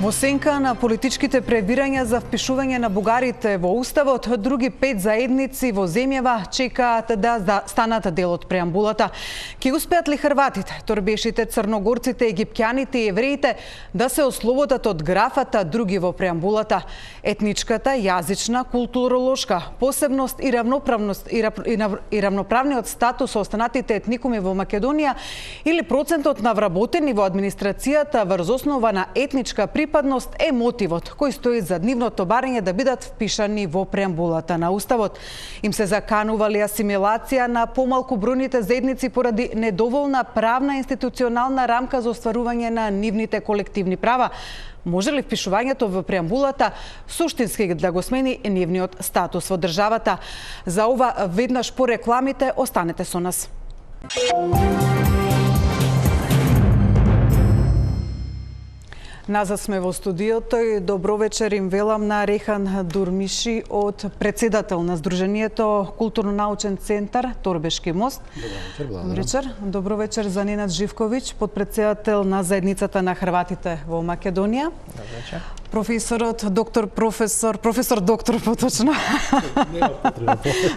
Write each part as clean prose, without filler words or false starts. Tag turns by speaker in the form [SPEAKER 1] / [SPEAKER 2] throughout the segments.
[SPEAKER 1] Во сенка на политичките пребирања за впишување на бугарите во Уставот, други 5 заедници во земјава чекаат да станат дел од преамбулата. Ке успеат ли хрватите, торбешите, црногорците, египтјаните и евреите да се ослободат од графата други во преамбулата? Етничката, јазична, културолошка посебност и равноправност и равноправниот статус со останатите етникуми во Македонија или процентот на вработени во администрацијата врз основа на етничка припадност е мотивот кој стои за нивното барање да бидат впишани во преамбулата на Уставот. Им се заканували асимилација на помалку бројните заедници поради недоволна правна институционална рамка за остварување на нивните колективни права. Може ли впишувањето во преамбулата суштински да го смени нивниот статус во државата? За ова веднаш по рекламите, останете со нас. Назад сме во студиото и добро вечер им велам на Рехан Дурмиши од председател на Сдруженијето Културно-научен центар Торбешки мост. Добро вечер. Добро вечер за Ненад Живковиќ, подпредседател на Заедницата на Хрватите во Македонија.
[SPEAKER 2] Добро вечер.
[SPEAKER 1] Професор доктор поточно.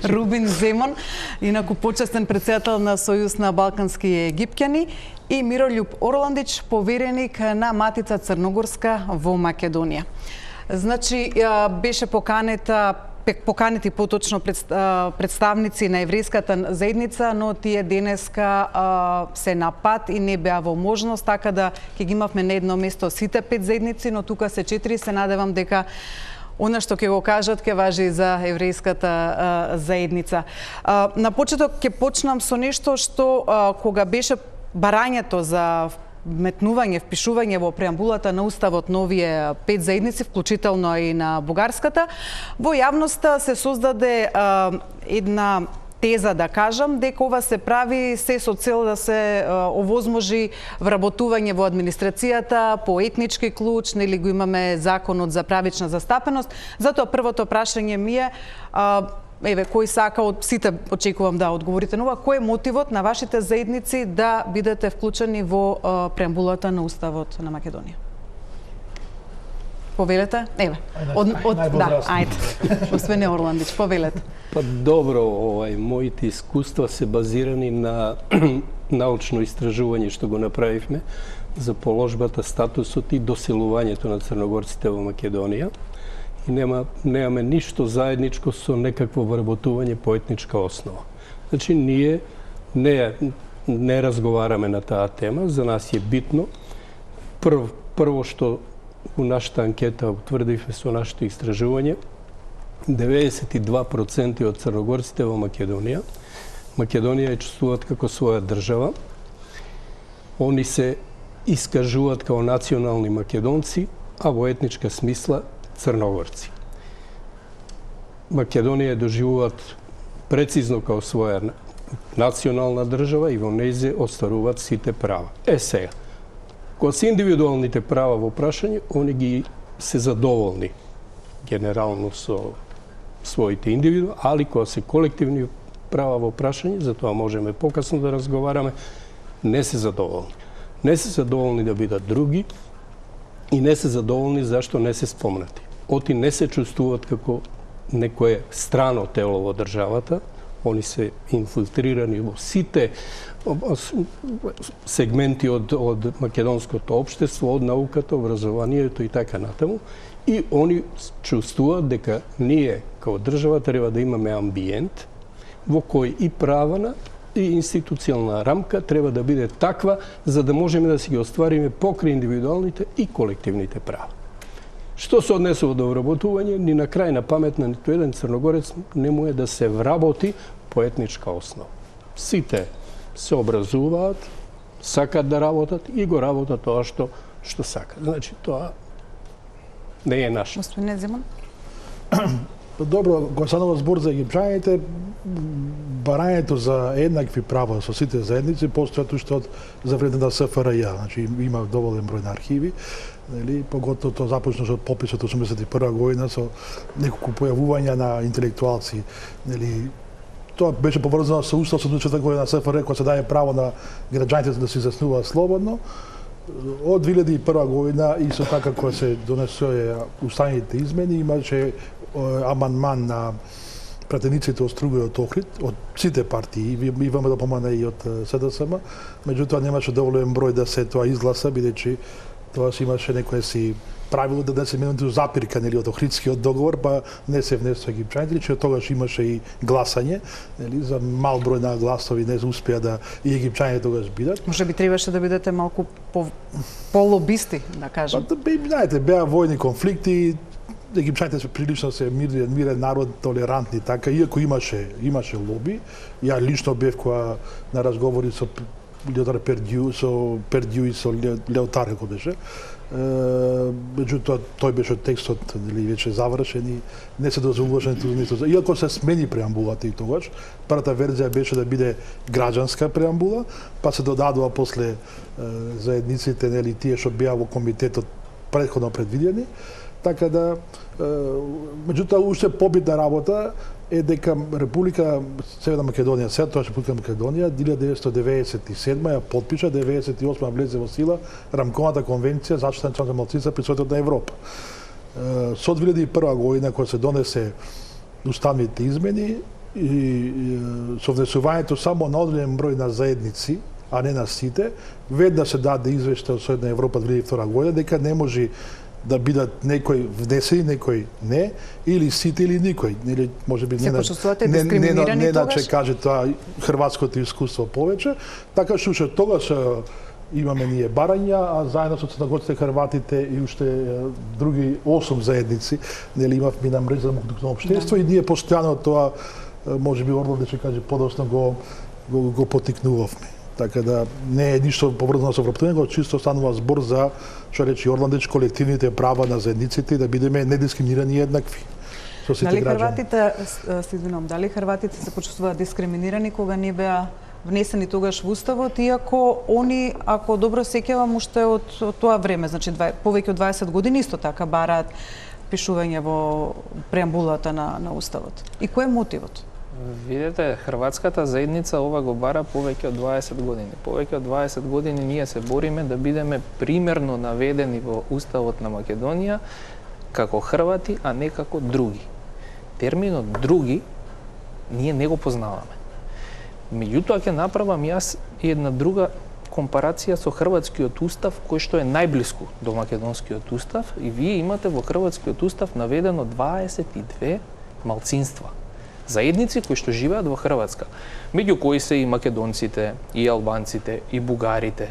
[SPEAKER 1] Рубин Земон, инаку почестен председател на Сојуз на балкански египтјани, и Мирољуб Орландич, повереник на Матица Црногорска во Македонија. Значи, беше поканети поточно представници на еврејската заедница, но тие денеска се на пат и не беа во можност, така да ќе ги имавме на едно место сите 5 заедници, но тука се 4, се надевам дека она што ќе го кажат ќе важи и за еврејската заедница. На почеток ќе почнам со нешто што кога беше барањето за метнување, впишување во преамбулата на Уставот на овие 5 заедници, вклучително и на бугарската, во јавноста се создаде една теза, да кажам, дека ова се прави се со цел да се овозможи вработување во администрацијата по етнички клуч, нели го имаме законот за правична застапеност. Затоа првото прашање ми е, кој сака од сите, очекувам да одговорите на ова, кој е мотивот на вашите заедници да бидете вклучени во преамбулата на Уставот на Македонија? Повелете? Господине Орландич, повелете.
[SPEAKER 2] Па добро, моите искуства се базирани на научно истражување што го направивме за положбата, статусот и доселувањето на црногорците во Македонија. И немаме ништо заедничко со некакво вработување по етничка основа. Значи, ние не разговараме на таа тема. За нас е битно. Прво што у нашата анкета утврдивме со нашето истражување, 92% од црногорците во Македонија ја чувствуваат како своја држава. Они се искажуваат како национални македонци, а во етничка смисла црногорци. Македонија доживуваат прецизно како своја национална држава и во нејзе остваруваат сите права. Сега, кога се индивидуалните права во прашање, они ги се задоволни генерално со своите индивиду, али кога се колективни права во прашање, за тоа можеме покасно да разговараме, не се задоволни. Не се задоволни да бидат други и не се задоволни зашто не се спомнати. Оти не се чувствуваат како некое страно тело во државата, они се инфилтрирани во сите сегменти од македонското општество, од науката, образованието и така натаму, и они чувствуваат дека ние како држава треба да имаме амбиент во кој и правна и институционална рамка треба да биде таква за да можеме да си ги оствариме покрај индивидуалните и колективните права. Што се однесува до вработување, ни на крај на памет на ниту еден црногорец не му е да се вработи по етничка основа. Сите се образуваат, сакат да работат и го работат тоа што сакат. Значи, тоа не е наше.
[SPEAKER 1] Господине Земон?
[SPEAKER 3] Добро, кога станува збор за египтјаните, барањето за еднакви права со сите заедници постојат уште од за време на СФРЈ. Значи, има доволен број на архиви, нели, поготово тоа започна со пописот 81 година со неколку појавувања на интелектуалци, нели. Тоа беше поврзано со Устав 84 година на СФРJ, кој се даде право на граѓаните да се изјаснуваат слободно. Од 2001 година, исто така кога се донесоа уставните измени, имаше амандман на пратениците од Струга и од Охрид, од сите партии, и имаме да помане и од СДСМ, меѓутоа немаше доволен број да се тоа изгласа, бидејќи тоа си имаше некој си правило да се минути запирка нели од Охридскиот договор, па не се внесоа египчаните, че тогаш имаше и гласање, нели за мал број на гласови не успеа да и египчаните тогаш бидат.
[SPEAKER 1] Може би требаше да бидете малку по-лобисти, да кажем.
[SPEAKER 3] Знаете, беа војни конфликти, египчаните се прилично се мирен народ, толерантни така, иако имаше лоби. Ја лично бев која на разговори со Леотар Пердју, и со Леотар како беше. Меѓутоа тој беше текстот нели веќе завршен и не се дозволуваше ниту иако се смени преамбулата и тогаш. Првата верзија беше да биде граѓанска преамбула, па се додадува после заедниците нели тие што беа во комитетот претходно предвидени. Така да, меѓутоа, уште побитна работа е дека Република Северна Македонија, сега тоа Република Македонија, 1997 ја подпиша, 98 влезе во сила Рамковата конвенција за заштита на националните малцинства при Советот на Европа. Со 2001 година, кога се донесе уставните измени и со внесувањето само на одреден број на заедници, а не на сите, веднаш се даде извештај од Советот на Европа 2002 година дека не може да бидат некој внесени, некој не, или сите или никој. Или можеби
[SPEAKER 1] се почувствувате дискриминирани тогаш?
[SPEAKER 3] Не каже тоа хрватското искуство повеќе, така што уште тогаш имаме ние барања, а заедно со црногорците, хрватите и уште други 8 заедници, нели имавме на мрежа за мултикултурно општество и ние постојано тоа можеби Орлов да каже подоцна го потикнувавме. Така да не е ништо поврзано со вработување, го чисто станува збор за, што речи Орландич, колективните права на заедниците и да бидеме недискриминирани и еднакви со сите граѓани.
[SPEAKER 1] Дали хрватите се почувствуваат дискриминирани кога не беа внесени тогаш во уставот, иако они, ако добро сеќавам, уште од тоа време, значи повеќе од 20 години исто така бараат пишување во преамбулата на уставот. И кој е мотивот?
[SPEAKER 4] Видете, хрватската заедница ова го бара повеќе од 20 години. Повеќе од 20 години ние се бориме да бидеме примерно наведени во Уставот на Македонија како хрвати, а не како други. Терминот други ние не го познаваме. Меѓутоа ќе направам јас и една друга компарација со хрватскиот устав кој што е најблиску до македонскиот устав и вие имате во хрватскиот устав наведено 22 малцинства. Заедници кои што живеат во Хрватска, меѓу кои се и македонците, и албанците, и бугарите,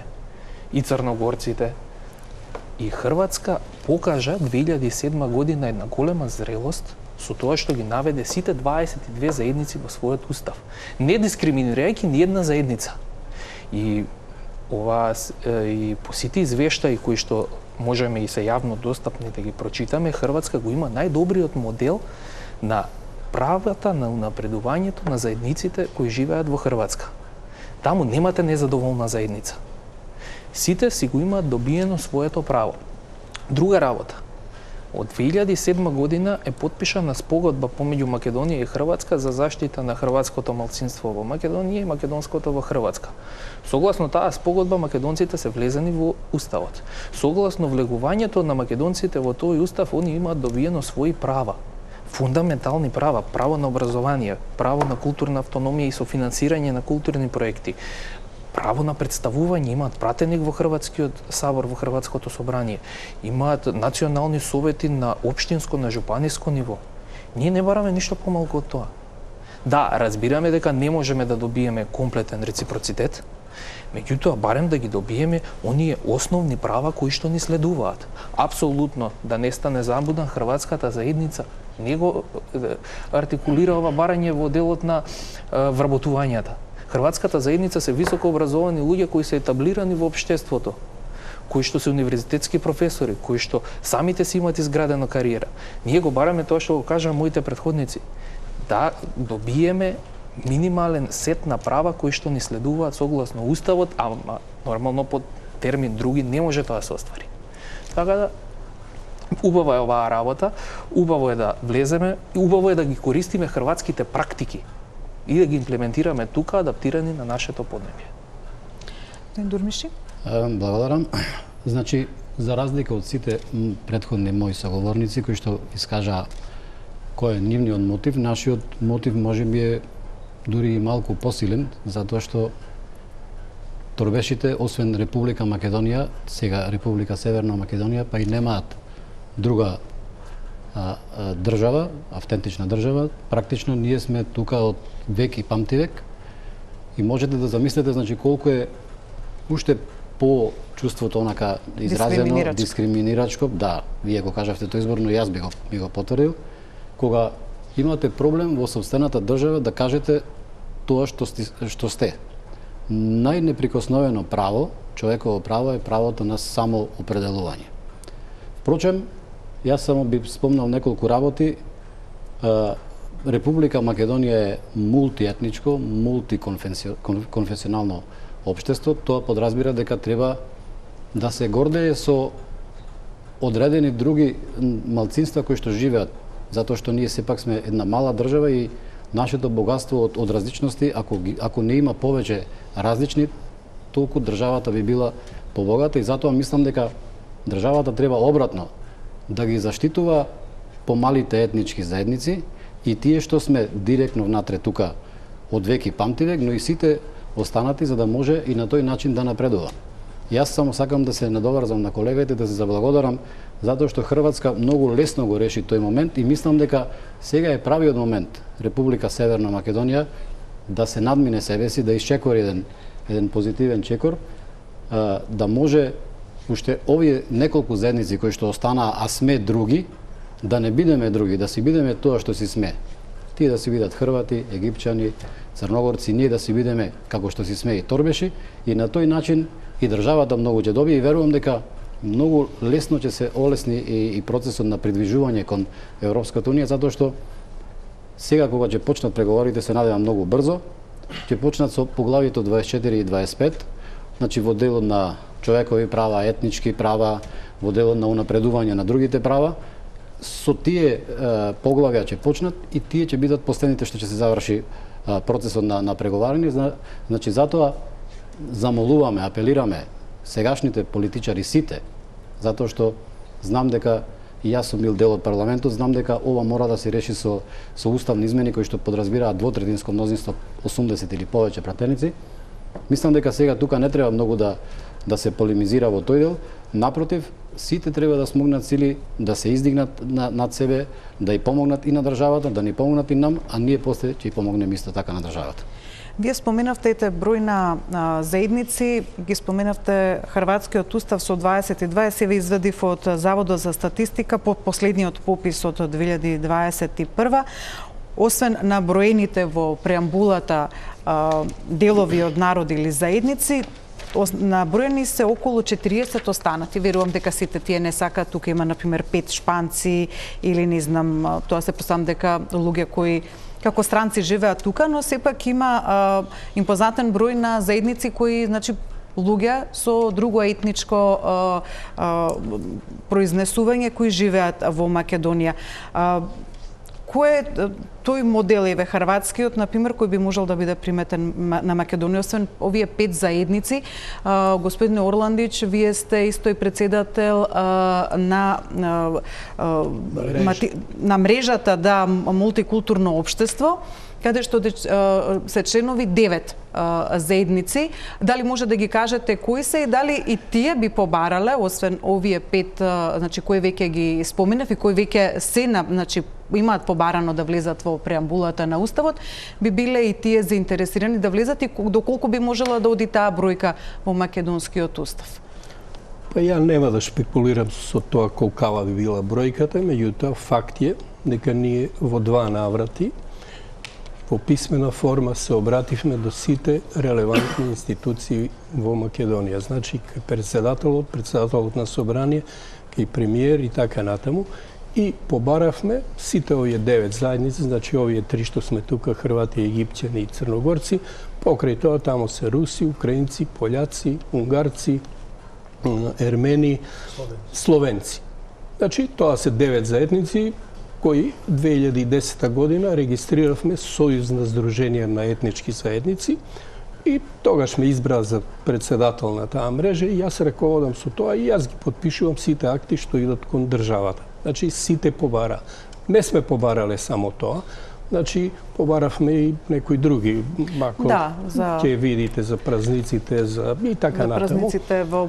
[SPEAKER 4] и црногорците. И Хрватска покажа 2007 година една голема зрелост со тоа што ги наведе сите 22 заедници во својот устав, не дискриминирајќи ни една заедница. И ова и по сите извештаи кои што можеме и се јавно достапни да ги прочитаме, Хрватска го има најдобриот модел на правата на унапредувањето на заедниците кои живеат во Хрватска. Таму немате незадоволна заедница. Сите си го имаат добиено своето право. Друга работа. Од 2007 година е потпишана спогодба помеѓу Македонија и Хрватска за заштита на хрватското малцинство во Македонија и македонското во Хрватска. Согласно таа спогодба македонците се влезени во уставот. Согласно влегувањето на македонците во тој устав, они имаат добиено своји права. Фундаментални права, право на образование, право на културна автономија и софинансирање на културни проекти, право на представување, имаат пратеник во Хрватскиот сабор, во Хрватското собрание, имаат национални совети на општинско, на жупаниско ниво. Ние не бараме ништо помалку од тоа. Да, разбираме дека не можеме да добиеме комплетен реципроцитет, меѓутоа барем да ги добиеме оние основни права кои што ни следуваат. Апсолутно да не стане забудна хрватската заедница не го артикулира ова барање во делот на вработувањата. Хрватската заедница се високо образовани луѓе кои се етаблирани во општеството, кои што се универзитетски професори, кои што самите си имаат изградена кариера. Ние го бараме тоа што го кажа моите претходници, да добиеме минимален сет на права кои што ни следуваат согласно уставот, а нормално под термин други не може тоа да се оствари. Така да убава е оваа работа, убаво е да влеземе, убаво е да ги користиме хрватските практики и да ги имплементираме тука, адаптирани на нашето поднебје.
[SPEAKER 1] Дурмиши?
[SPEAKER 5] Благодарам. Значи, за разлика од сите претходни мои соговорници кои што искажаа кој е нивниот мотив, нашиот мотив можеби е дури и малку посилен, затоа што торбешите, освен Република Македонија, сега Република Северна Македонија, па и немаат друга држава, автентична држава. Практично ние сме тука од век и памтивек и можете да замислите, значи, колку е уште по чувството онака изразено дискриминирачко. Да, вие го кажавте тој избор, но јас би го потврдил. Кога имате проблем во сопствената држава да кажете тоа што сте. Најнеприкосновено право, човеково право е правото на самоопределување. Впрочем, јас само би спомнал неколку работи. Република Македонија е мултиетничко, мултиконфесионално општество. Тоа подразбира дека треба да се гордее со одредени други малцинства кои што живеат, затоа што ние сепак сме една мала држава и нашето богатство од различности, ако не има повеќе различни, толку државата би била побогата и затоа мислам дека државата треба обратно да ги заштитува помалите етнички заедници и тие што сме директно внатре тука од век и памтивек, но и сите останати за да може и на тој начин да напредува. Јас само сакам да се надоврзам на колегите, да се заблагодарам затоа што Хрватска многу лесно го реши тој момент и мислам дека сега е правиот момент Република Северна Македонија да се надмине себе си, да исчекори еден позитивен чекор, да може уште овие неколку заедници кои што останаа, а сме други, да не бидеме други, да си бидеме тоа што си сме. Тие да си бидат хрвати, египчани, црногорци, ние да си бидеме како што си сме и торбеши и на тој начин и државата многу ќе добие и верувам дека многу лесно ќе се олесни и процесот на придвижување кон Европската унија, затоа што сега кога ќе почнат преговорите, се надевам многу брзо, ќе почнат со поглавието 24 и 25, значи во делот на човекови права, етнички права, во делот на унапредување на другите права. Со тие поглавја ќе почнат и тие ќе бидат последните што ќе се заврши процесот на преговарање. Значи затоа замолуваме, апелираме сегашните политичари сите, затоа што знам дека и јас сум бил дел од парламентот, знам дека ова мора да се реши со уставни измени кои што подразбираат двотретинско мнозинство, 80 или повеќе пратеници. Мислам дека сега тука не треба многу да се полемизира во тој дел. Напротив, сите треба да смогнат сили да се издигнат над себе, да и помогнат и на државата, да ни помогнат и нам, а ние после ќе помогнеме исто така на државата.
[SPEAKER 1] Вие споменавте број на заедници, ги споменавте Хрватскиот устав со 22, се ви извадив од Заводот за статистика по последниот попис од 2021. Освен наброените во преамбулата делови од народи или заедници, наброени се околу 40 останати. Верувам дека сите тие не сакаат. Тука има, например, 5 шпанци или не знам, тоа се представам дека луѓе кои како странци живеат тука, но сепак има импозантен број на заедници кои, значи, луѓе со друго етничко произнесување кои живеат во Македонија. Кој е тој модел, еве хрватскиот, например, кој би можел да биде приметен на Македонија, освен овие 5 заедници? Господине Орландич, вие сте исто и председател на мрежата, да, мултикултурно општество, каде што се членови 9 заедници. Дали може да ги кажете кои се и дали и тие би побарале, освен овие 5, значи кои веќе ги споменав и кои веќе се, значи, имаат побарано да влезат во преамбулата на Уставот, би биле и тие заинтересирани да влезат и доколку би можела да оди таа бројка во Македонскиот Устав?
[SPEAKER 2] Па ја нема да шпекулирам со тоа колкава би била бројката, меѓутоа факт е дека ние во 2 наврати по писмена форма се обративме до сите релевантни институции во Македонија. Значи, председателот на собрание, кај премиер и така натаму. И побаравме сите овие 9 заедници, значи овие 3 што сме тука, хрвати, египćани и црногорци. Покрај тоа тамо се руси, украинци, пољаци, унгарци, ермени, словенци. Значи, тоа се 9 заедници кои 2010 година регистриравме Сојуз на здруженија на етнички заедници, И тогаш ме избра за председател на таа мрежа и јас раководам со тоа и јас ги подпишувам сите акти што идат кон државата. Значи сите побара. Не сме побарале само тоа, значи побаравме и некои други, ако ќе видите за празниците, за и така натаму.
[SPEAKER 1] За празниците во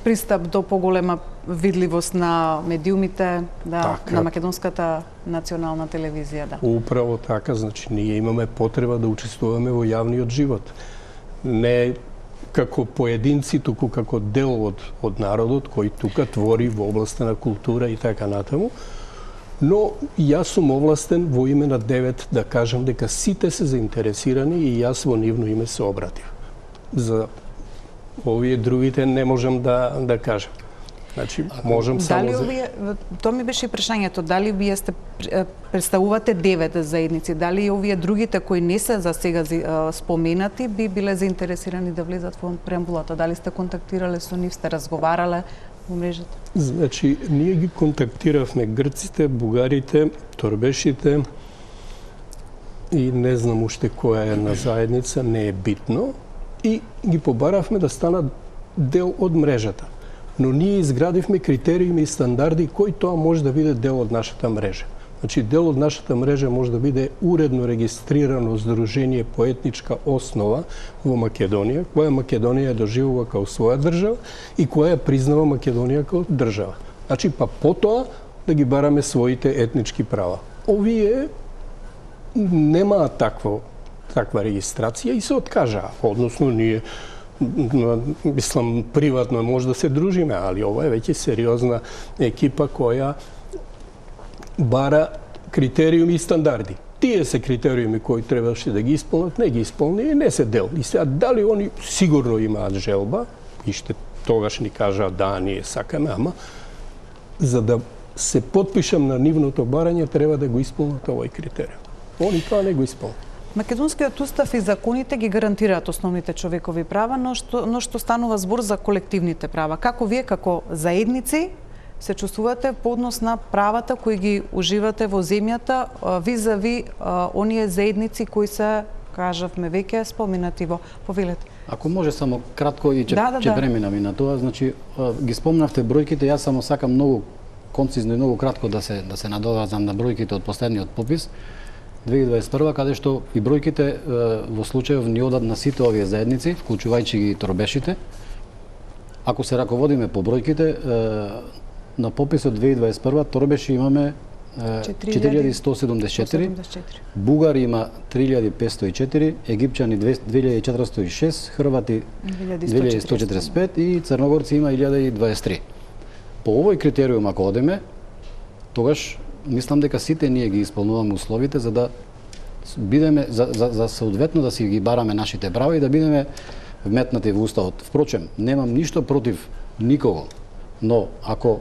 [SPEAKER 1] пристап до поголема видливост на медиумите, на македонската национална телевизија, да.
[SPEAKER 2] Управо така, значи ние имаме потреба да учествуваме во јавниот живот. Не како поединци, туку како дел од народот кој тука твори во областа на култура и така натаму. Но јас сум овластен во име на 9 да кажам дека сите се заинтересирани и јас во нивно име се обратив. За овие другите не можам да кажам. Значи, можам само
[SPEAKER 1] тоа ми беше прашањето, дали вие сте представувате 9 заедници, дали овие другите кои не се за сега споменати би биле заинтересирани да влезат во преамбулата? Дали сте контактирале со нив, сте разговарале во мрежата?
[SPEAKER 2] Значи, ние ги контактиравме грците, бугарите, торбешите и не знам уште која е една заедница, не е битно, и ги побаравме да станат дел од мрежата. Но ние изградивме критериуми и стандарди кој тоа може да биде дел од нашата мрежа. Значи, дел од нашата мрежа може да биде уредно регистрирано здружение по етничка основа во Македонија, која Македонија доживува као своја држава и која признава Македонија као држава. Значи, па потоа да ги бараме своите етнички права. Овие немаат таква регистрација и се откажаа. Односно, ние мислам, приватно може да се дружиме, али ова е веќе сериозна екипа која бара критериуми и стандарди. Тие се критериуми кои требаше да ги исполнат, не ги исполни и не се дел. И сега, дали они сигурно имаат желба, и ще тогаш ни кажа да, ние сакаме, ама за да се подпишам на нивното барање, треба да го исполнат овој критериум. Они тоа не го исполнат.
[SPEAKER 1] Македонскиот устав и законите ги гарантираат основните човекови права, но што станува збор за колективните права. Како вие, како заедници, се чувствувате по однос на правата кои ги уживате во земјата визави оние заедници кои се, кажавме веќе, споменати во повелете?
[SPEAKER 5] Ако може само кратко и ќе преминам и на тоа, значи ги спомнавте бројките, јас само сакам многу концизно и многу кратко да се надовазам на бројките од последниот попис 2021, каде што и бројките во случајов ни одат на сите овие заедници, вклучувајќи ги торбешите. Ако се раководиме по бројките, на пописот 2021 торбеши имаме 4174, бугари има 3504, египчани 2406, хрвати 2145 и црногорци има 1023. По овој критериум ако одиме, тогаш мислам дека сите ние ги исполнуваме условите за да бидеме за соодветно да си ги бараме нашите права и да бидеме вметнати во уставот. Впрочем, немам ништо против никого, но ако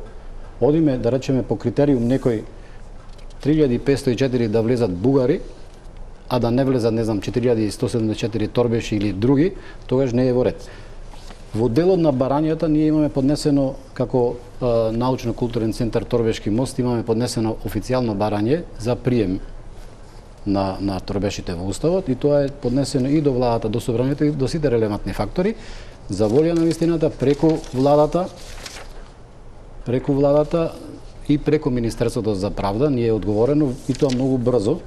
[SPEAKER 5] одиме да речеме по критериум некој 3504 да влезат бугари, а да не влезат, не знам, 4174 торбеши или други, тогаш не е во ред. Во делот на барањата ние имаме поднесено како научно-културен центар Торбешки мост, имаме поднесено официјално барање за прием на торбешите во уставот и тоа е поднесено и до владата, до собранието и до сите релевантни фактори. За волја на вистината преку владата и преку Министерството за правда ни е одговорено и тоа многу брзо.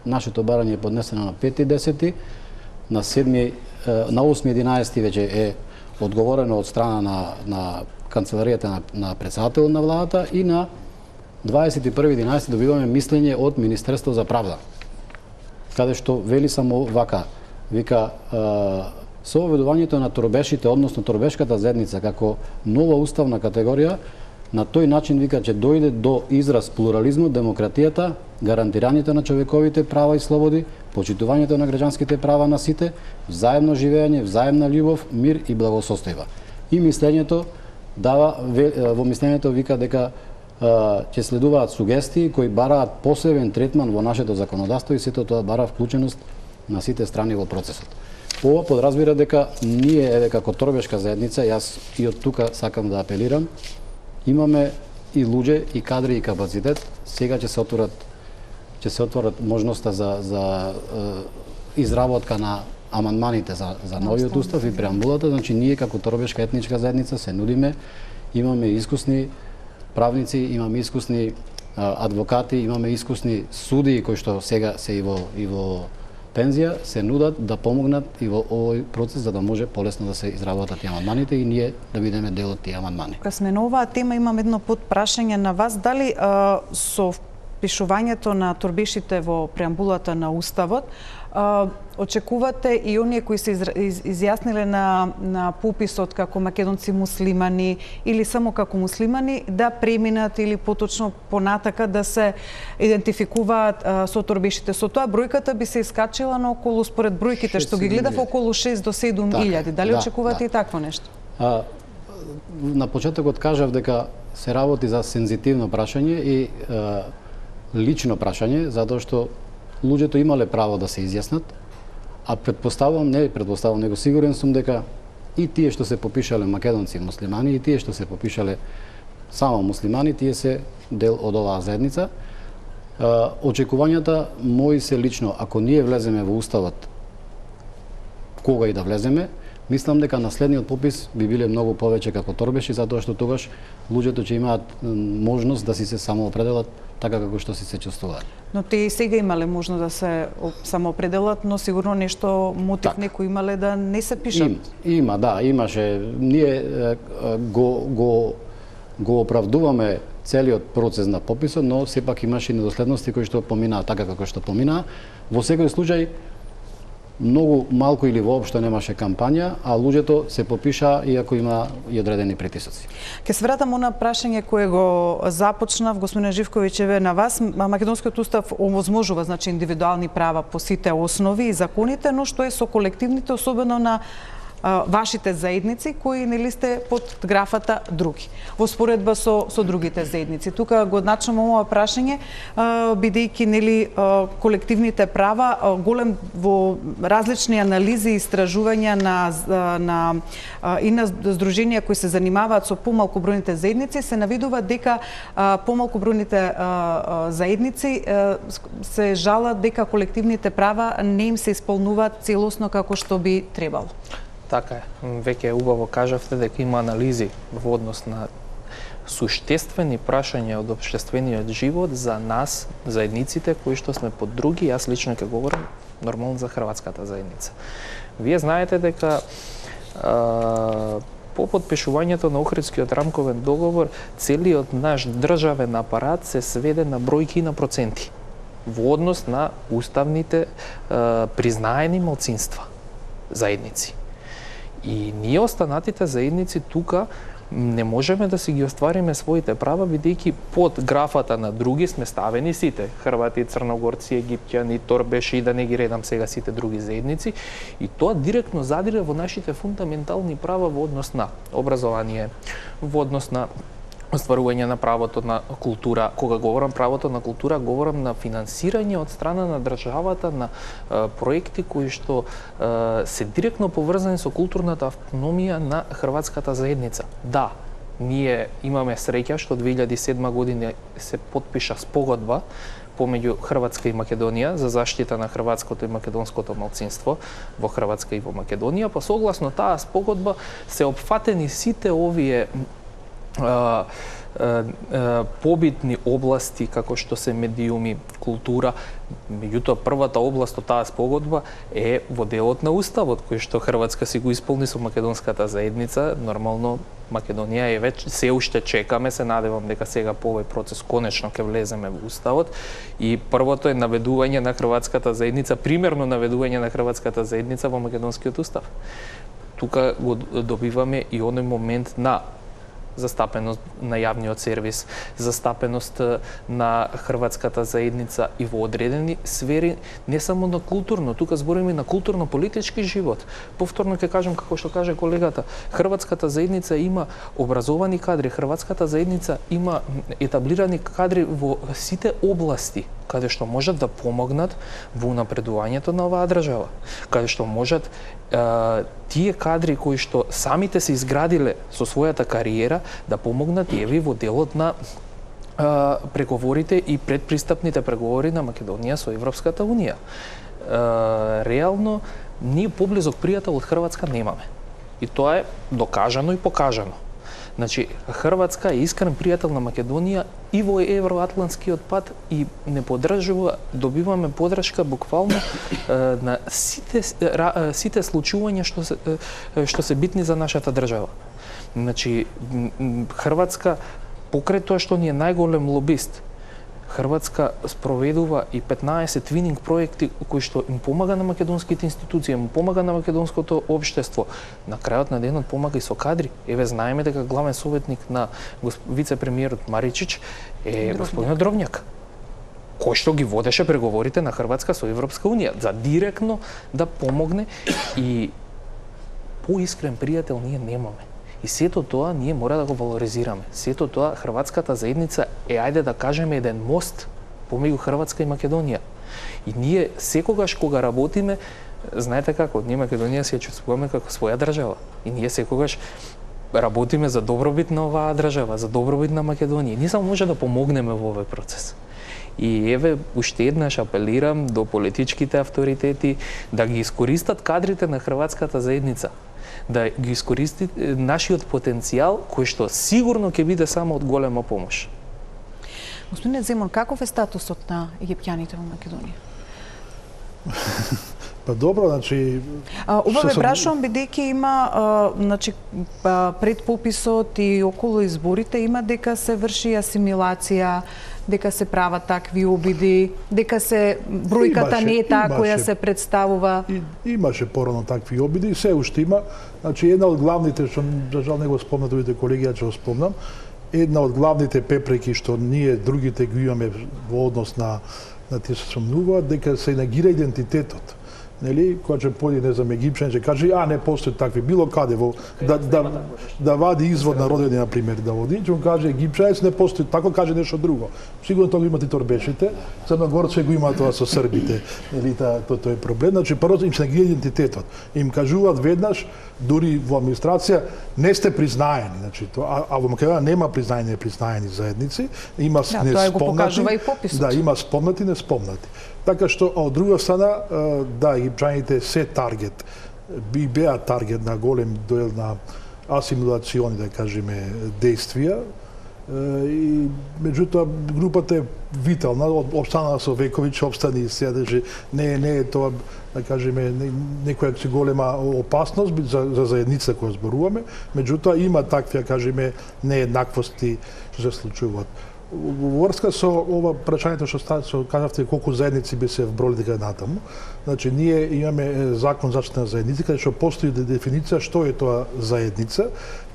[SPEAKER 5] Нашето барање е поднесено на 5.10, на 8.11 веќе е одговорено од страна на канцеларијата на председател на владата и на 21.11 добиваме мислење од Министерство за правда, каде што вели само вака, вика со воведувањето на торбешите, односно торбешката заедница како нова уставна категорија, на тој начин вика ќе дојде до израз плурализмот, демократијата, гарантирањето на човековите права и слободи, почитувањето на граѓанските права на сите, взаемно живење, взаемна љубов, мир и благосостојба. И мислењето во мислењето вика дека ќе следуваат сугестии кои бараат посебен третман во нашето законодавство и сето тоа бара вклученост на сите страни во процесот. Ова подразбира дека ние еве како торбешка заедница, јас и од тука сакам да апелирам, имаме и луѓе, и кадри, и капацитет. Сега ќе се отворат можноста за изработка на амандманите за новиот устав и преамбулата, значи ние како торбешка етничка заедница се нудиме, имаме искусни правници, имаме искусни адвокати, имаме искусни судии кои што сега се и во пензија, се нудат да помогнат и во овој процес за да може полесно да се изработат тие амандманите и ние да бидеме дел од тие амандмани.
[SPEAKER 1] Кога сме на оваа тема имам едно подпрашање на вас, дали со впишувањето на торбишите во преамбулата на Уставот, очекувате и оние кои се изјасниле на пописот како македонци муслимани или само како муслимани да преминат или поточно понатака да се идентификуваат со торбишите. Со тоа бројката би се искачила на околу, според бројките што ги гледав, околу 6 до 7 илјади. Дали очекувате и такво нешто?
[SPEAKER 5] На почетокот кажав дека се работи за сензитивно прашање и лично прашање, затоа што луѓето имале право да се изјаснат, а предпоставувам, него сигурен сум дека и тие што се попишале македонци муслимани, и тие што се попишале само муслимани, тие се дел од оваа заедница. Очекувањата мои се лично, ако ние влеземе во Уставот, кога и да влеземе, мислам дека на следниот попис би биле многу повеќе како торбеши, затоа што тогаш луѓето ќе имаат можност да си се самоопределат така како што си се чувствуваат.
[SPEAKER 1] Но тие и сега имале можност да се самоопределат, но сигурно нешто мотив некои имале да не се пишат.
[SPEAKER 5] Имаше. Ние го оправдуваме целиот процес на пописот, но сепак имаше недоследности кои што поминаа така како што поминаа. Во секој случај многу малку или воопшто немаше кампања, а луѓето се попиша иако има и одредени притисоци.
[SPEAKER 1] Ке се вратам на прашање кое го започнав, господине Живковиќ, еве на вас. Македонскиот устав овозможува, значи, индивидуални права по сите основи и законите, но што е со колективните, особено на вашите заедници кои нели сте под графата други во споредба со другите заедници. Тука го одначам ова прашање бидејќи нели колективните права голем во различни анализи и истражувања на здруженија кои се занимаваат со помалку бројните заедници се навидува дека помалку бројните заедници се жалат дека колективните права не им се исполнуваат целосно како што би требало.
[SPEAKER 4] Така е. Веќе убаво кажавте дека има анализи во однос на суштествени прашања од општествениот живот за нас, заедниците кои што сме под други. Јас лично ќе говорам нормално за хрватската заедница. Вие знаете дека по подпишувањето на Охридскиот рамковен договор целиот наш државен апарат се сведе на бројки и на проценти во однос на уставните признаени малцинства, заедници. И ние останатите заедници тука не можеме да си ги оствариме своите права, бидејќи под графата на други сме ставени сите. Хрвати, црногорци, египтјани, торбеши, да не ги редам сега сите други заедници. И тоа директно задире во нашите фундаментални права во однос на образование, во однос на остварување на правото на култура. Кога говорам правото на култура, говорам на финансирање од страна на државата на проекти кои што се директно поврзани со културната автономија на хрватската заедница. Да, ние имаме среќа што 2007 година се потпиша спогодба помеѓу Хрватска и Македонија за заштита на хрватското и македонското малцинство во Хрватска и во Македонија, па согласно таа спогодба се опфатени сите овие побитни области како што се медиуми, култура. Меѓутоа првата област од таа спогодба е во делот на уставот кој што Хрватска си го исполни со македонската заедница. Нормално Македонија е веќе се уште чекаме, се надевам дека сега по овој процес конечно ќе влеземе во уставот и првото е наведување на хрватската заедница, примерно наведување на хрватската заедница во македонскиот устав. Тука го добиваме и оној момент на застапеност на јавниот сервис, застапеност на хрватската заедница и во одредени сфери, не само на културно, тука збориме на културно-политички живот. Повторно ќе кажам како што каже колегата, хрватската заедница има образовани кадри, хрватската заедница има етаблирани кадри во сите области каде што можат да помогнат во напредувањето на оваа држава, каде што можат тие кадри кои што самите се изградиле со својата кариера да помогнат и во делот на преговорите и предпристапните преговори на Македонија со Европската Унија. Реално ние поблизок пријател од Хрватска немаме. И тоа е докажано и покажано. Значи, Хрватска е искрен пријател на Македонија и во евроатлантскиот пат и не поддржува, добиваме поддршка буквално на сите случувања што се битни за нашата држава. Значи, Хрватска, покрај тоа што ни е најголем лобист, Хрватска спроведува и 15 твининг проекти кои што им помага на македонските институции, им помага на македонското општество. На крајот на денот помага и со кадри. Еве знаеме дека главен советник на вице-премиерот Маричич е господинот Дровњак, кој што ги водеше преговорите на Хрватска со Европска унија за директно да помогне, и поискрен пријател ние немаме. И сето тоа ние мора да го валоризираме. Сето тоа Хрватската заедница е, ајде да кажеме, еден мост помеѓу Хрватска и Македонија. И ние секогаш кога работиме, знаете како, ние Македонија се чувствуваме како своја држава. И ние секогаш работиме за добробит на оваа држава, за добробит на Македонија. Ние само може да помогнеме во овој процес. И еве, уште еднаш апелирам до политичките авторитети да ги искористат кадрите на Хрватската заедница, да ги искористи нашиот потенцијал, кој што сигурно ќе биде само од голема помош.
[SPEAKER 1] Господине Земун, каков е статусот на египтјаните во Македонија?
[SPEAKER 3] Па добро, значи...
[SPEAKER 1] Ова ве прашувам, бидејќи има, значи, пред пописот и околу изборите има дека се врши асимилација, дека се прават такви обиди, дека се бројката не е таа која се представува.
[SPEAKER 3] Имаше порано такви обиди и се уште има. Значи, една од главните, што за жал не го спомнат другите колеги, ја ќе го спомнам, една од главните пепреки што ние другите ги имаме во однос на тие се сомнуваат, дека се негира идентитетот. Нели, кога ќе појде, не знам, египчан, ќе каже, не постои такви, било каде, да вади извод на родени, на пример, да води, ќе му каже египчанец, не постои, тако каже нешто друго. Сигурно тоа го имат и торбешите, црногорци го имаат тоа со србите, нели, тоа е проблем. Значи, прво им се негира идентитетот. Им кажуваат веднаш, дури во администрација, не сте признаени. Значи, а во Македонија нема признаени и непризнаени заедници, има неспомнати, има спомнати и неспомнати. Така што, од друга страна, да, египчаните се таргет, беа таргет на голем дел на асимилациони, да кажеме, действија, и меѓутоа групата е витална, обстанала со векович, обстани и сега, не е тоа, да кажеме, некоја голема опасност за заедница која зборуваме, меѓутоа има такви, да кажеме, нееднаквости што се случуваат. Во врска со ова прашањето што кажавте колку заедници би се вброили дека натаму, значи ние имаме закон за заштита на заедници каде што постои дефиниција што е тоа заедница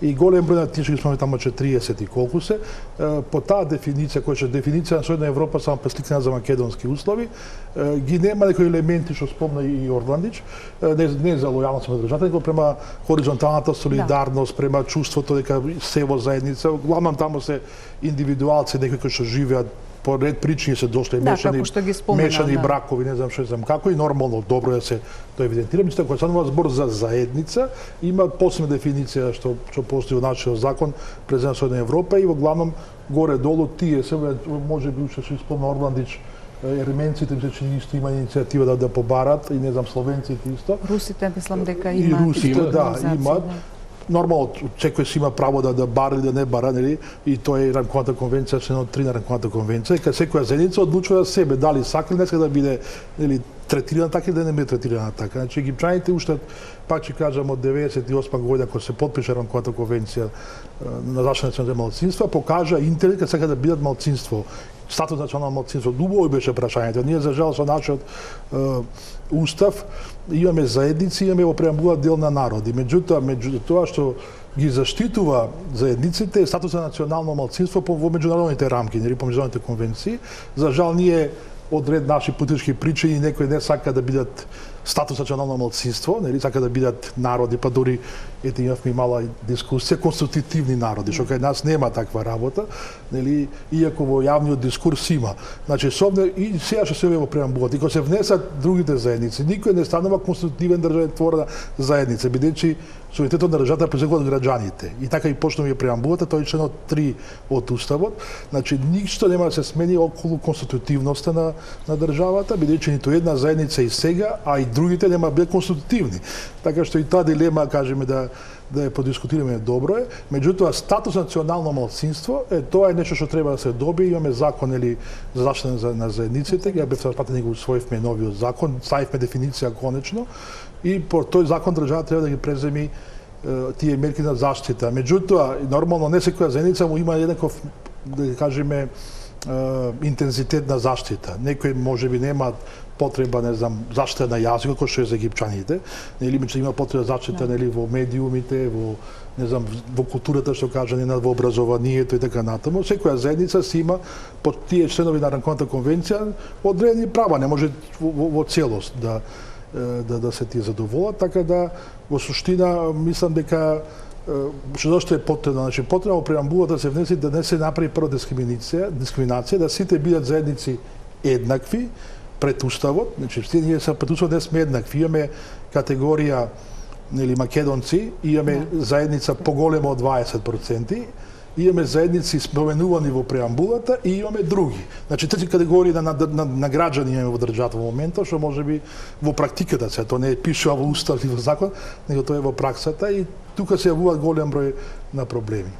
[SPEAKER 3] и голем број на тие што ги спомнаме таму 30 и колку се, по таа дефиниција која што дефиниција на Соединета Европа само пресликана за македонски услови, ги нема некои елементи што спомна и Орландич, не за лојалност на државата, него према хоризонталната солидарност, према чувството дека се во заедница, главно таму се индивидуалци, некои кои што живеат по ред причини се дошли мешани бракови, не знам што знам како, и нормално добро е се тоа евидентира. Мислам, кога станува збор за заедница, има посебна дефиниција што постои во нашиот закон презен со Европа и во главном горе-долу тие се може би уште се спомна Орландич, ерменците се исто има иницијатива да побарат и не знам словенците исто.
[SPEAKER 1] Русите мислам дека имаат.
[SPEAKER 3] И русите да имаат. Нормално, секој си има право да бара или да не бара, нели? И тоа е рамковата конвенција, член 3 на рамковата конвенција, кај секоја заедница одлучува себе дали сака или не сака да биде, нели, третирана така или да не биде третирана така. Значи египчаните уште, пак ќе кажам, од 98 година кога се потпише рамковата конвенција на заштита на националните малцинства, покажа интерес дека сака да бидат малцинство. Статус национално малцинство, дубово беше прашањето. Ние за жал со нашиот устав имаме заедници, имаме во преамбула дел на народи. Меѓутоа, меѓу тоа што ги заштитува заедниците е статус на национално малцинство во меѓународните рамки, нели, по меѓународните конвенции. За жал ние од ред наши политички причини некои не сака да бидат статус национално малцинство, нели, сака да бидат народи, па дури ете имавме мала дискусија, конститутивни народи, што кај нас нема таква работа, нели, иако во јавниот дискурс има. Значи, и сега што се во преамбулот, и кога се внесат другите заедници, никој не станува конститутивен државен творна заедница, бидејќи суверенитетот на државата презекува од граѓаните. И така и почнува и преамбулата, тој е членот 3 од уставот. Значи ништо нема да се смени околу конститутивноста на државата, бидејќи ниту една заедница и сега, а и другите нема да бидат конститутивни. Така што и таа дилема, кажеме, да ја подискутираме добро е. Меѓутоа, статус национално малцинство тоа е нешто што треба да се добие. Имаме закон или за заштита на заедниците, ја бев спатени го усвоивме новиот закон, ставивме дефиниција конечно и по тој закон државата треба да ги преземи тие мерки на заштита. Меѓутоа, нормално не секоја заедница му има еднаков, да кажеме, интензитет на заштита. Некои можеби немаат потреба, не знам, заштита на јазикот, кој што е за египчаните, или има потреба заштита нели во медиумите, во не знам, во културата што кажа, во образованието и така натаму. Секоја заедница си има под тие членови на Ранковната конвенција одредени права, не може во целост да се тие задоволат, така да во суштина мислам дека што е потребно, значи потребно преамбулата да се внесе да не се направи прва дискриминација, да сите бидат заедници еднакви пред уставот, значи ние са пред уставот не сме еднакви, имаме категорија нели македонци, имаме заедница поголема од 20%, имаме заедници споменувани во преамбулата и имаме други. Значи тези категории на граѓани имаме во државата во моментот, што можеби во практиката се, тоа не е пишува во устав или во закон, него тоа е во праксата и тука се јавуваат голем број на проблеми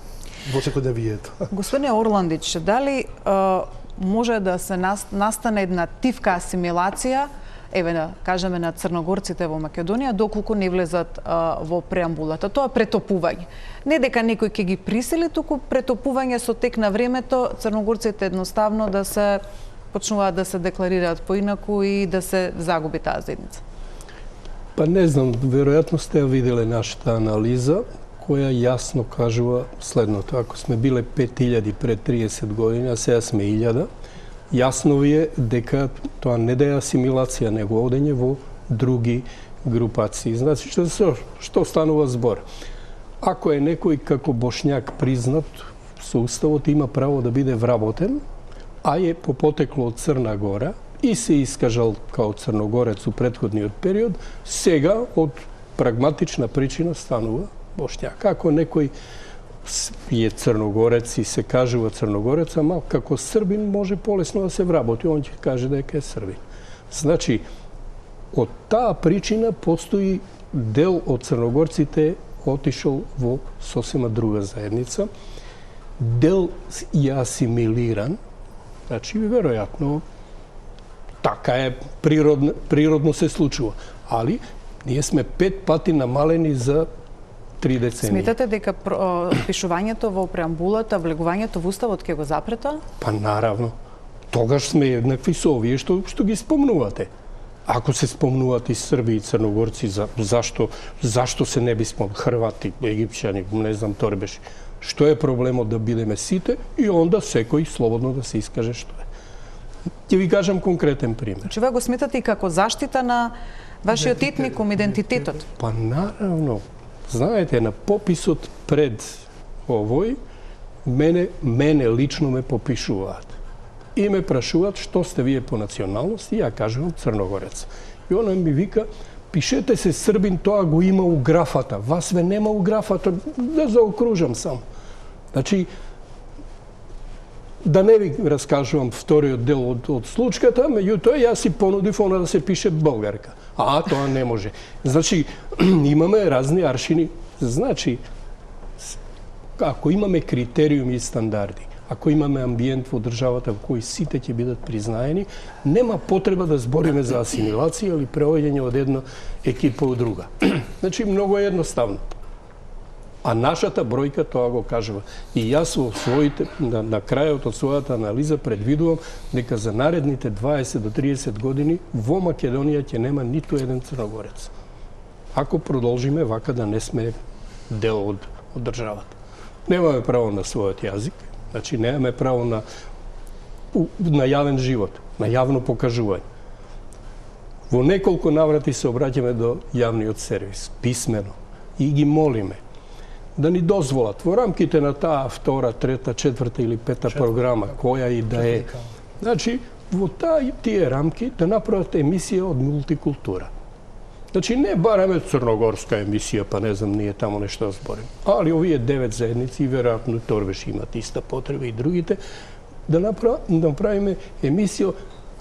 [SPEAKER 3] во секојдневието.
[SPEAKER 1] Господине Орландич, дали може да се настане една тивка асимилација, еве да кажеме на црногорците во Македонија, доколку не влезат во преамбулата? Тоа претопување. Не дека некој ќе ги присили, туку претопување со тек на времето, црногорците едноставно да се почнуваат да се декларираат поинаку и да се загуби таа заедница.
[SPEAKER 2] Па не знам, веројатно сте ја виделе нашата анализа, која јасно кажува следното. Ако сме биле 5000 пред 30 години, а сега сме 1000, јасно ви е дека тоа не да е асимилација, него одење во други групации. Значи, што станува збор? Ако е некој како бошњак признат со уставот, има право да биде вработен, а е по потекло од Црна Гора и се искажал као црногорец у претходниот период, сега од прагматична причина станува бошњак. Ако некој е црногорец и се кажува црногорец, ама како србин може полесно да се вработи, он ќе каже дека е србин. Значи, од таа причина постои дел од црногорците отишол во сосема друга заедница, дел ја асимилиран, значи, веројатно, така е, природно се случува. Али, ние сме 5 пати намалени за 3 децении.
[SPEAKER 1] Сметате дека пишувањето во преамбулата, влегувањето во уставот ќе го запрета?
[SPEAKER 2] Па наравно. Тогаш сме еднакви со овие што ги спомнувате. Ако се спомнуваат и срби и црногорци, зашто се не би спомнуват хрвати, египчани, не знам, торбеши. Што е проблемот да бидеме сите и онда секој слободно да се искаже што е. Ќе ви кажам конкретен пример.
[SPEAKER 1] Че го сметате и како заштита на вашиот етникум, идентитетот?
[SPEAKER 2] Па наравно. Знаете, на пописот пред овој, мене лично ме попишуваат. И ме прашуваат што сте вие по националност и ја кажувам црногорец. И она ми вика, пишете се србин, тоа го има у графата. Вас ве нема у графата, да заокружам само. Значи, да не ви раскажувам вториот дел од случката, меѓутоа јас си понудив она да се пише българка. А тоа не може. Значи, имаме разни аршини. Значи, ако имаме критериуми и стандарди, ако имаме амбиент во државата во кој сите ќе бидат признаени, нема потреба да збориме за асимилација или преоѓање од една екипа од друга. Значи, многу е едноставно. А нашата бројка тоа го кажува. И јас во своите, на крајот од својата анализа предвидувам дека за наредните 20 до 30 години во Македонија ќе нема ниту еден црногорец. Ако продолжиме вака да не сме дел од државата. Немаме право на својот јазик, значи немаме право на јавен живот, на јавно покажување. Во неколку наврати се обраќаме до јавниот сервис, писмено, и ги молиме да ни дозволат во рамките на таа втора, трета, четврта или пета програма, која и да е. Значи, во тие рамки да направат емисија од мултикултура. Значи не бараме црногорска емисија, па не знам ние тамо нешто да зборим. Али овие 9 заедници, и веројатно Торбеш имат иста потреба и другите, да направиме емисија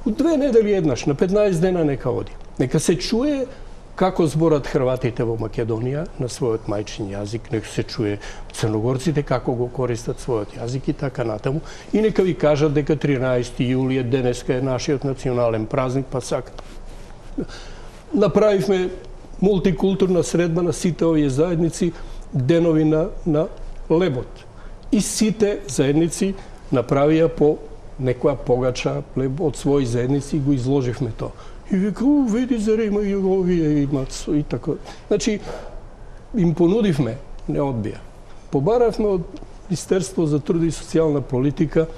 [SPEAKER 2] у 2 недели еднаш, на 15 дена нека оди. Нека се чуе како зборат хрватите во Македонија на својот мајчин јазик, нека се чуе црногорците како го користат својот јазик и така натаму. И нека ви кажат дека 13 јулија денеска е нашиот национален празник, па сакат. Направивме мултикултурна средба на сите овие заедници, денови на лебот. И сите заедници направија по некоја погача леб од своји заедници и го изложивме тоа. И века, види, заре има и овие имат и така. Значи, им понудивме, не одбија. Побаравме од Министерство за труд и социјална политика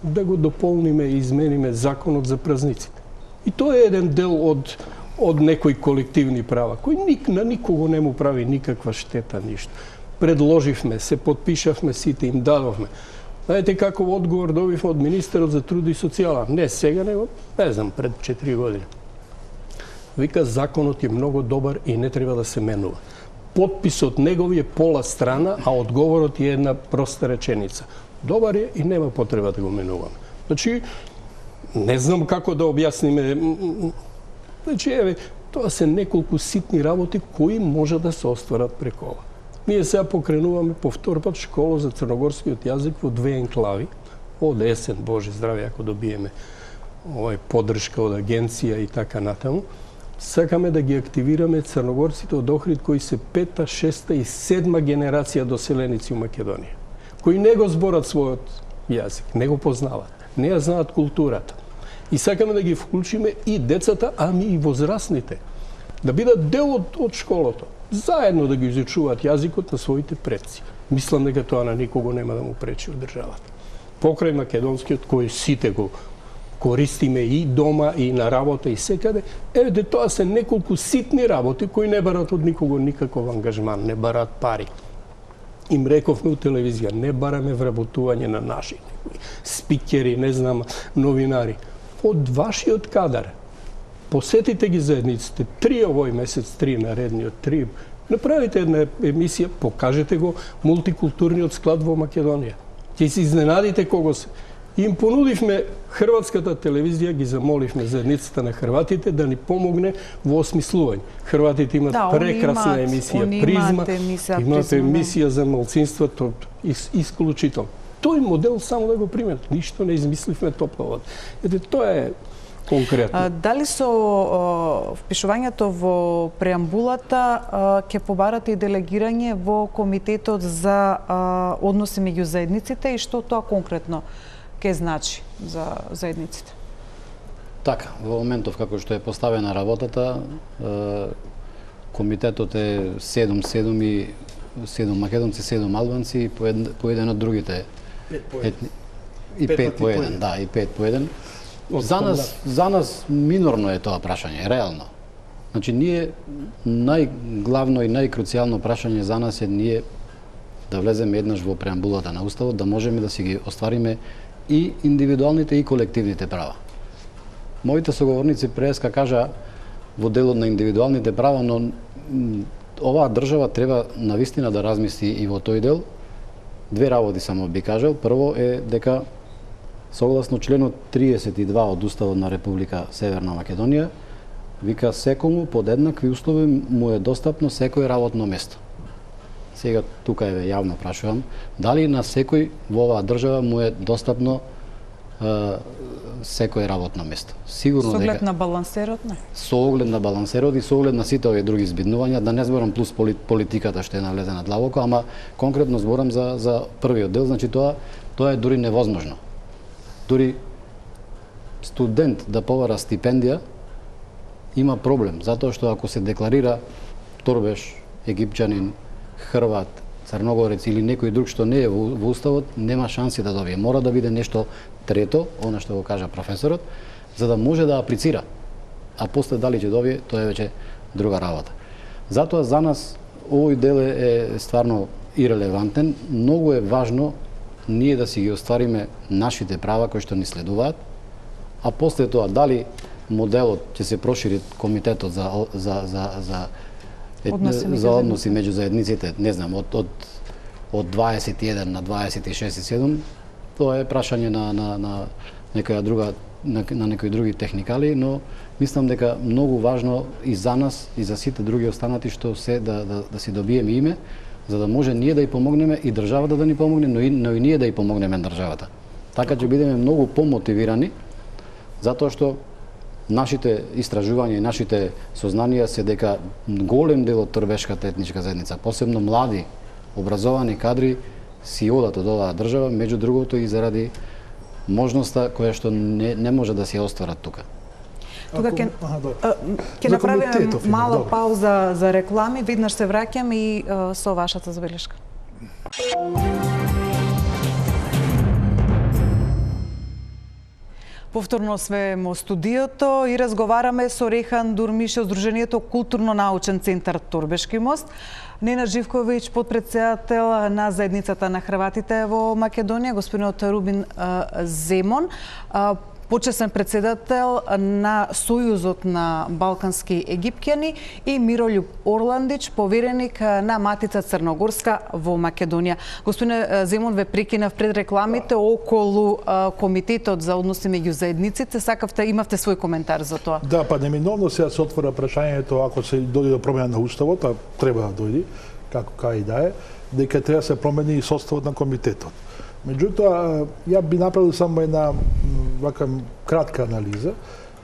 [SPEAKER 2] да го дополниме и измениме законот за празниците. И тоа е еден дел од некои колективни права, кој на никого не му прави никаква штета, ништо. Предложивме, се подпишавме сите, им дадовме. Знаете како одговор добивме од Министерот за труд и социјала? Не сега, него, не знам, пред 4 години. Вика, законот е многу добар и не треба да се менува. Подписот негови е пола страна, а одговорот е една проста реченица. Добар е и нема потреба да го менуваме. Значи, не знам како да објасниме. Значи, еве, тоа се неколку ситни работи кои може да се остварат преку ова. Ние сега покренуваме повтор пат школа за црногорскиот јазик во 2 енклави. Од есен, Боже здраве, ако добиеме поддршка од агенција и така натаму. Сакаме да ги активираме црногорците од Охрид кои се 5-та, 6-та и 7-ма генерација доселеници у Македонија, кои не го зборат својот јазик, не го познават, не ја знаат културата. И сакаме да ги вклучиме и децата, ами и возрастните, да бидат дел од школото, заедно да ги изучуваат јазикот на своите предци. Мислам дека тоа на никого нема да му пречи од државата. Покрај македонскиот, кој сите го користиме и дома, и на работа, и секаде, еве тоа се неколку ситни работи кои не барат од никого никаков ангажман, не барат пари. Им рековме у телевизија, не бараме вработување на наши спикери, не знам, новинари. Од вашиот кадар. Посетите ги заедниците, 3 овој месец, 3 наредниот, 3. Направите една емисија, покажете го мултикултурниот склад во Македонија. Ќе се изненадите кого се. Им понудивме хрватската телевизија, ги замоливме заедницата на хрватите да ни помогне во осмислување. Хрватите имат прекрасна емисија Призма, имат емисија за малцинството, исклучително. Тој модел само да го применат, ништо не измисливме топла вода. Ете, тоа е конкретно.
[SPEAKER 1] Дали со впишувањето во преамбулата ќе побарате и делегирање во Комитетот за односи меѓу заедниците и што тоа конкретно ќе значи за заедниците?
[SPEAKER 5] Така, во моментов како што е поставена работата, комитетот е 7 и 7 македонци, 7 албанци по еден од другите. 5 по 1, да, и 5 по 1. За нас минорно е тоа прашање, реално. Значи, ние најглавно и најкруцијално прашање за нас е ние да влеземе еднаш во преамбулата на Уставот, да можеме да си ги оствариме и индивидуалните и колективните права. Моите соговорници преска кажа во делот на индивидуалните права, но оваа држава треба навистина да размисли и во тој дел. 2 работи само би кажал. Прво е дека согласно членот 32 од Уставот на Република Северна Македонија, вика секому под еднакви услови му е достапно секој работно место. Сега тука е јавно прашувам, дали на секој во оваа држава му е достапно секој работно место? Сигурно дека.
[SPEAKER 1] Со оглед на балансерот, не?
[SPEAKER 5] Со оглед на балансерот и со оглед на сите овие други збиднувања, да не зборам плюс политиката што е навлезена длабоко, ама конкретно зборам за првиот дел, значи тоа е дури невозможно. Дури студент да побара стипендија има проблем, затоа што ако се декларира Торбеш, египчанин, Хрват, Црногорец или некој друг што не е во Уставот, нема шанси да добие. Мора да биде нешто трето, она што го кажа професорот, за да може да аплицира. А после дали ќе добие, тоа е веќе друга работа. Затоа за нас овој дел е стварно ирелевантен. Многу е важно ние да си ги оствариме нашите права кои што ни следуваат, а после тоа дали моделот ќе се прошири комитетот за односи меѓу заедниците, не знам, од 21 на 26 и 7, тоа е прашање на некоја друга на некои други техникали, но мислам дека многу важно и за нас и за сите други останати што се да си добиеме име, за да може ние да ја помогнеме и државата да ни помогне, но и ние да ја помогнеме државата. Така ќе бидеме многу помотивирани, затоа што нашите истражувања и нашите сознанија се дека голем дел од торбешката етничка заедница, посебно млади, образовани кадри, си одат од оваа држава, меѓу другото и заради можноста која што не може да се остварат тука.
[SPEAKER 1] Тука ќе направиме мала пауза за реклами, виднаш се враќам и со вашата забелешка. Повторно сме во студиото и разговараме со Рехан Дурмиши од Здруженијето Културно-научен центар Торбешки мост, Нена Живковиќ, подпредседател на заедницата на Хрватите во Македонија, господинот Рубин Земон, почесен председател на Сојузот на балкански египќани и Мирољуб Орландич, повереник на Матица Црногорска во Македонија. Господине Земон, ве прекинав пред рекламите околу комитетот за односи меѓу заедниците. Имавте свој коментар за тоа?
[SPEAKER 3] Да, па неминовно сега се отвора прашањето, ако се дојде до промена на уставот, а треба да дојде, како кај да е, дека треба да се промени и составот на комитетот. Меѓутоа, ја би направил само една вака кратка анализа.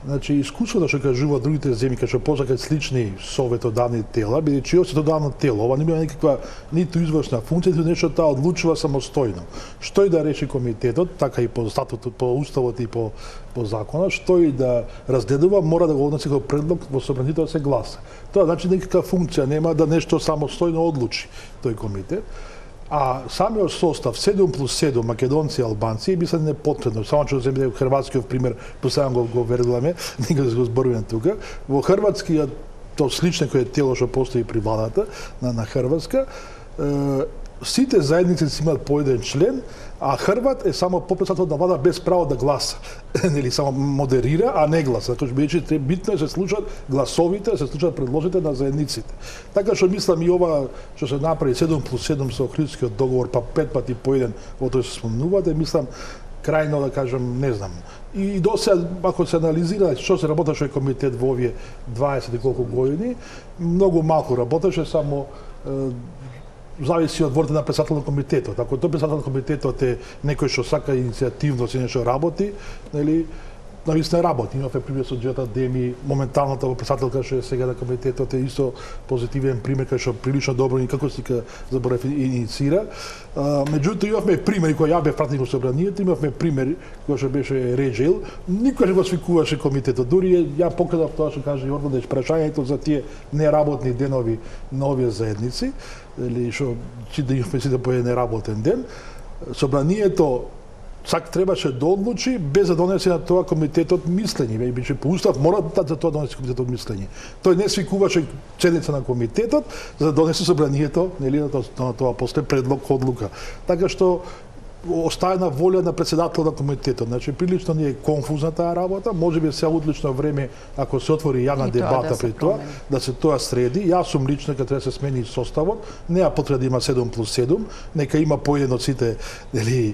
[SPEAKER 3] Значи, искуството што кажуваат другите земји, кај што посакаат слични советодавни тела, бидејќи ова советодавно тело, ова нема никаква ниту извршна функција, ниту нешто таа одлучува самостојно. Што и да реши комитетот, така и по статутот, по уставот и по законот, што и да разгледува, мора да го односи како предлог во собранието да се гласа. Тоа значи никаква функција нема да нешто самостојно одлучи тој комитет. А самиот состав 7+7 македонци и албанци би се непотребно. Само што земеме хрватскиот пример, посебно го веруваме, нека да го зборуваме тука. Во хрватскиот то слично кој е тело што постои при владата на Хрватска, сите заедници си имаат по еден член, а Хрват е само попредседател на влада без право да гласа. Или само модерира, а не гласа. Затоа што бидејќи битно е се слушаат гласовите, се слушаат предложите на заедниците. Така што мислам и ова што се направи 7+7 со Охридскиот договор, па 5 пати по еден, во тој се спомнувате, мислам крајно да кажам, не знам. И до сега, ако се анализира што се работеше комитет во овие 20 и колку години, многу малку работеше, само зависи од волята на председател на комитетот. Ако тој председател на комитетот е некој што сака иницијативност и нешто работи, нели, навистина работи. Имавме пример со Џета Деми, моменталната председателка што е сега на комитетот е исто позитивен пример кај што прилично добро и како си заборав инициира. Меѓутоа имавме примери кои ја бев пратеник во собранието, имавме пример кој што беше Реџел, никој не го свикуваше комитетот. Дури ја покажав тоа што каже Јордан, прашањето за тие неработни денови на овие заедници, или што да имавме сите по еден неработен ден, собранието требаше да одлучи без да донесе на тоа комитетот мислење, бидејќи по устав мора за тоа донесе комитетот мислење. Тој не свикуваше седница на комитетот за да донесе собранието, нели, на тоа после предлог одлука. Така што оставена волја на председател на комитетот. Значи прилично ни е конфузна таа работа, можеби се одлично време ако се отвори јавна дебата пред тоа, да се тоа среди. Јас сум лично дека треба да се смени составот, неа потреба да има 7+7, нека има по еден од сите, нели,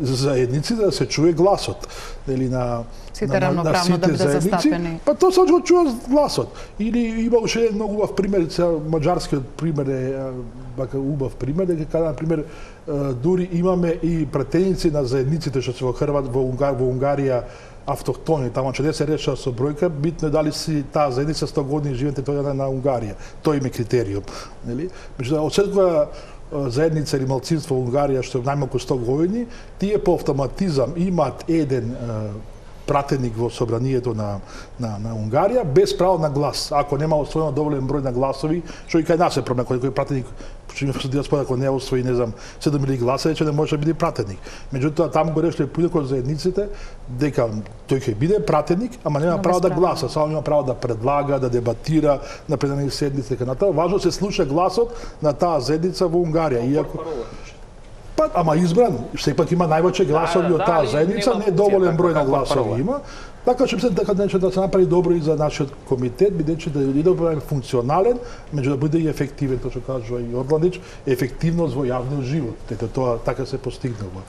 [SPEAKER 3] заедници да се чуе гласот, нели, на
[SPEAKER 1] сите равноправно да бидат застапени.
[SPEAKER 3] Па тоа се го чува гласот. Или има уште еден многу убав пример, маđарскиот пример е вака убав пример, дека на пример дури имаме и пратеници на заедниците што се во во Унгарија автохтони, таму че не се решава со бројка, битно е дали си таа заедница 100 години живеете тоа на Унгарија. Тој им е критериум, нели? Меѓутоа од секоја заедница или малцинство во Унгарија што е најмалку 100 години, тие по автоматизам имаат еден пратеник во собранието на Унгарија без право на глас. Ако нема освоено доволен број на гласови, што и кај нас е проблем, кој пратеник што има диаспора, ако не освои, не знам, 7.000 гласа, рече не може да биде пратеник. Меѓутоа таму го решиле поинаку од заедниците дека тој ќе биде пратеник, ама нема право да гласа, само има право да предлага, да дебатира на предадени седници, така натаму. Важно се слуша гласот на таа заедница во Унгарија. Иако ама избран, сепак има највеќе гласови од таа заедница, не доволен број на гласови има. Така што мислам дека да се направи добро и за нашиот комитет, бидејќи да биде функционален, меѓу да биде и ефективен, тоа што кажува и Орландич, ефективност во јавниот живот. Ете тоа така се постигнува.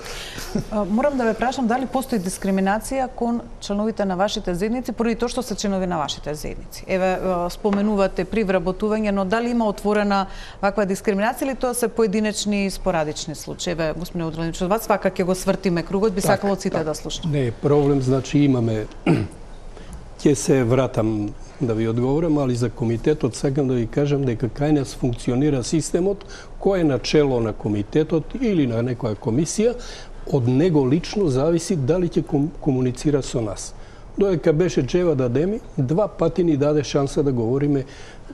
[SPEAKER 1] Морам да ве прашам дали постои дискриминација кон членовите на вашите заедници поради тоа што се членови на вашите заедници. Еве споменувате при вработување, но дали има отворена ваква дискриминација или тоа се поединечни и спорадични случаи? Еве господин Орландич, од вас свака ќе го свртиме кругот, би сакало сите да слушнат.
[SPEAKER 2] Не, проблем значи имаме. Ќе се вратам да ви одговорам, али за комитетот сакам да ви кажам дека кај нас функционира системот, кој е на чело на комитетот или на некоја комисија, од него лично зависи дали ќе комуницира со нас. Додека беше Джева Дадеми, 2 пати ни даде шанса да говориме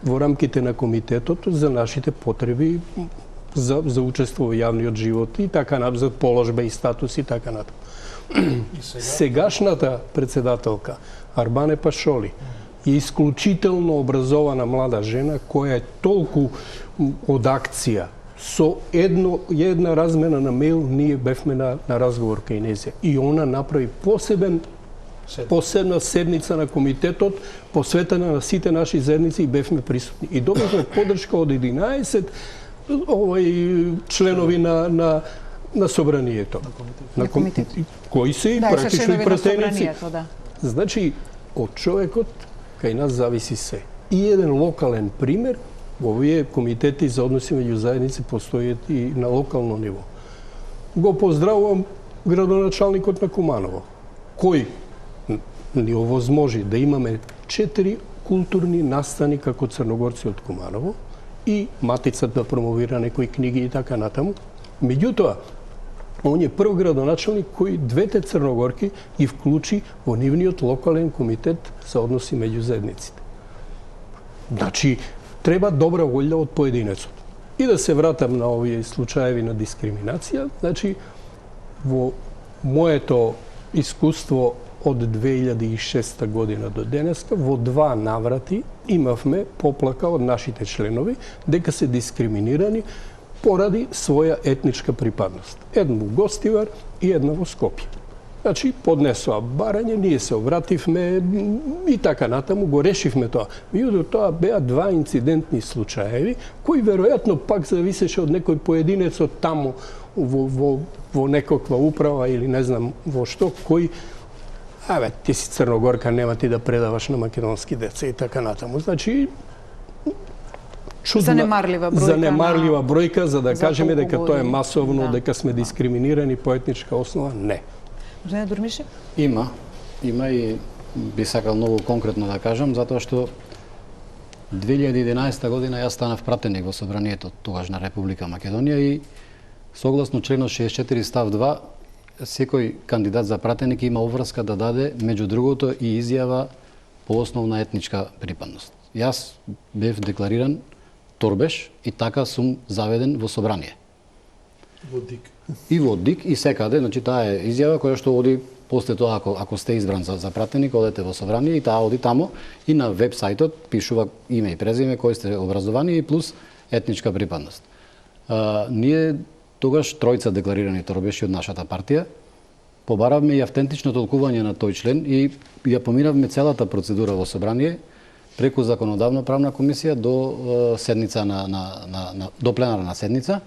[SPEAKER 2] во рамките на комитетот за нашите потреби за учество во јавниот живот и така за положба и статус и така натаму. Сегашната председателка Арбане Пашоли е исклучително образована млада жена која е толку од акција. Со една размена на мејл ние бевме на разговор кај незе и она направи посебна седница на комитетот посветена на сите наши заедници и бевме присутни. И добивме поддршка од 11 членови на собранието.
[SPEAKER 1] На комитет.
[SPEAKER 2] Кои се и практично и пратеници.
[SPEAKER 1] Да.
[SPEAKER 2] Значи, од човекот кај нас зависи се. И еден локален пример, овие комитети за односи меѓу заедници постојат и на локално ниво. Го поздравувам градоначалникот на Куманово, кој ни овозможи да имаме 4 културни настани како црногорци од Куманово и матицата промовира некои книги и така натаму. Меѓутоа, он е прв градоначалник кој двете црногорки ги вклучи во нивниот локален комитет за односи меѓу заедниците. Значи, треба добра волја од поединецот. И да се вратам на овие случаеви на дискриминација, значи, во моето искуство од 2006 година до денеска, во 2 наврати имавме поплака од нашите членови дека се дискриминирани поради своја етничка припадност. Една во Гостивар и една во Скопје. Значи, поднесоа барање, ние се обративме и така натаму, го решивме тоа. Меѓутоа, тоа беа 2 инцидентни случаеви, кои веројатно пак зависеше од некој поединец од таму во некаква управа или не знам во што, кој ти си црногорка, нема ти да предаваш на македонски деца и така натаму. Значи, занемарлива бројка за да кажеме дека тоа е масовно, дека сме дискриминирани по етничка основа, не.
[SPEAKER 1] Жене Дурмиши?
[SPEAKER 5] Има и би сакал многу конкретно да кажам, затоа што 2011 година јас станав пратеник во собранието тогаш на Република Македонија и согласно членот 64 став 2 секој кандидат за пратеник има обврска да даде меѓу другото и изјава по основна етничка припадност. Јас бев деклариран торбеш и така сум заведен во собрание.
[SPEAKER 3] Во ДИК.
[SPEAKER 5] И во ДИК и секаде, значи таа е изјава која што оди после тоа ако сте избран за пратеник, одете во собрание и таа оди тамо и на веб сајтот пишува име и презиме, кој сте образовани и плюс етничка припадност. Ние тогаш тројца декларирани торбеши од нашата партија побаравме и автентично толкување на тој член и ја поминавме целата процедура во собрание преку законодавно правна комисија до седница до пленарна седница.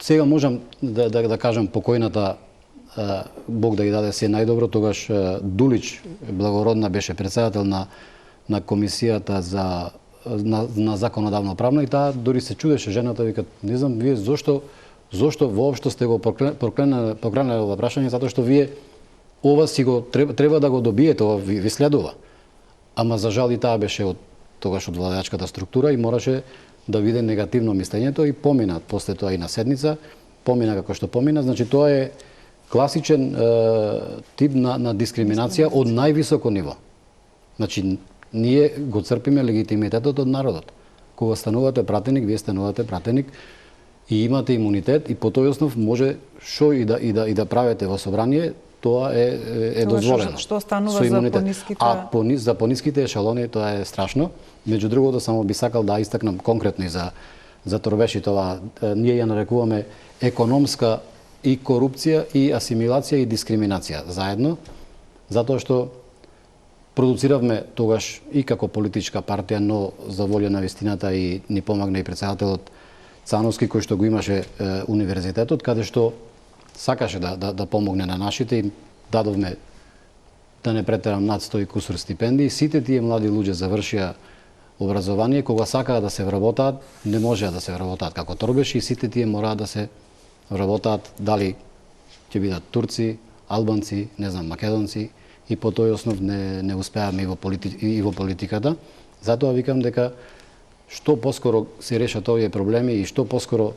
[SPEAKER 5] Сега можам да кажам покојната Бог да ги даде се најдобро, тогаш Дулич Благородна беше председател на комисијата на законодавно правна и таа дори се чудеше жената, вика, не знам вие зошто воопшто сте го покренали ова прашање, затоа што вие ова си го треба да го добиете, ова ви следува. Ама за жал и таа беше тогаш од владеачката структура и мораше да биде негативно мислењето и помина после тоа и на седница, помина како што помина, значи тоа е класичен тип на дискриминација од највисоко ниво. Значи ние го црпиме легитимитетот од народот. Кога станувате пратеник, вие станувате пратеник и имате имунитет и по тој основ може што и да правите во собрание, тоа е дозволено.
[SPEAKER 1] Што станува за пониските?
[SPEAKER 5] За пониските ешелони тоа е страшно. Меѓу другото, само би сакал да истакнам конкретно и за торбеши тоа. Ние ја нарекуваме економска и корупција и асимилација и дискриминација заедно, затоа што продуциравме тогаш и како политичка партија, но за волја на вистината и ни помогна и претседателот Цановски, кој што го имаше универзитетот, каде што сакаше да помогне на нашите и дадовме, да не претерам, над 100 кусур стипендии. Сите тие млади луѓе завршија образование, кога сакаа да се вработаат, не можеа да се вработаат како торбеши и сите тие мораат да се вработаат, дали ќе бидат турци, албанци, не знам, македонци, и по тој основ не успеавме и во политиката. Затоа викам дека што поскоро се решат овие проблеми и што поскоро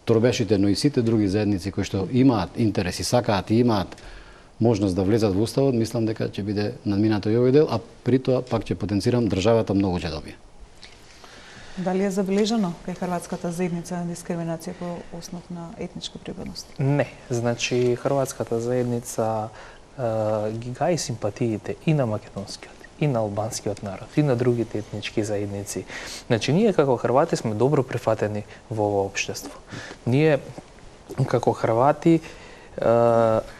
[SPEAKER 5] торбешите, но и сите други заедници кои што имаат интерес и сакаат и имаат можност да влезат во уставот, мислам дека ќе биде надминато и овој дел, а при тоа пак ќе потенцирам државата многу ќе добие.
[SPEAKER 1] Дали е забележано кај хрватската заедница дискриминација по основ на етничка припадност?
[SPEAKER 4] Не, значи хрватската заедница ги гаи симпатиите и на македонскиот, и на албанскиот народ, и на другите етнички заедници. Значи, ние како хрвати сме добро прифатени во ова општество. Ние како хрвати,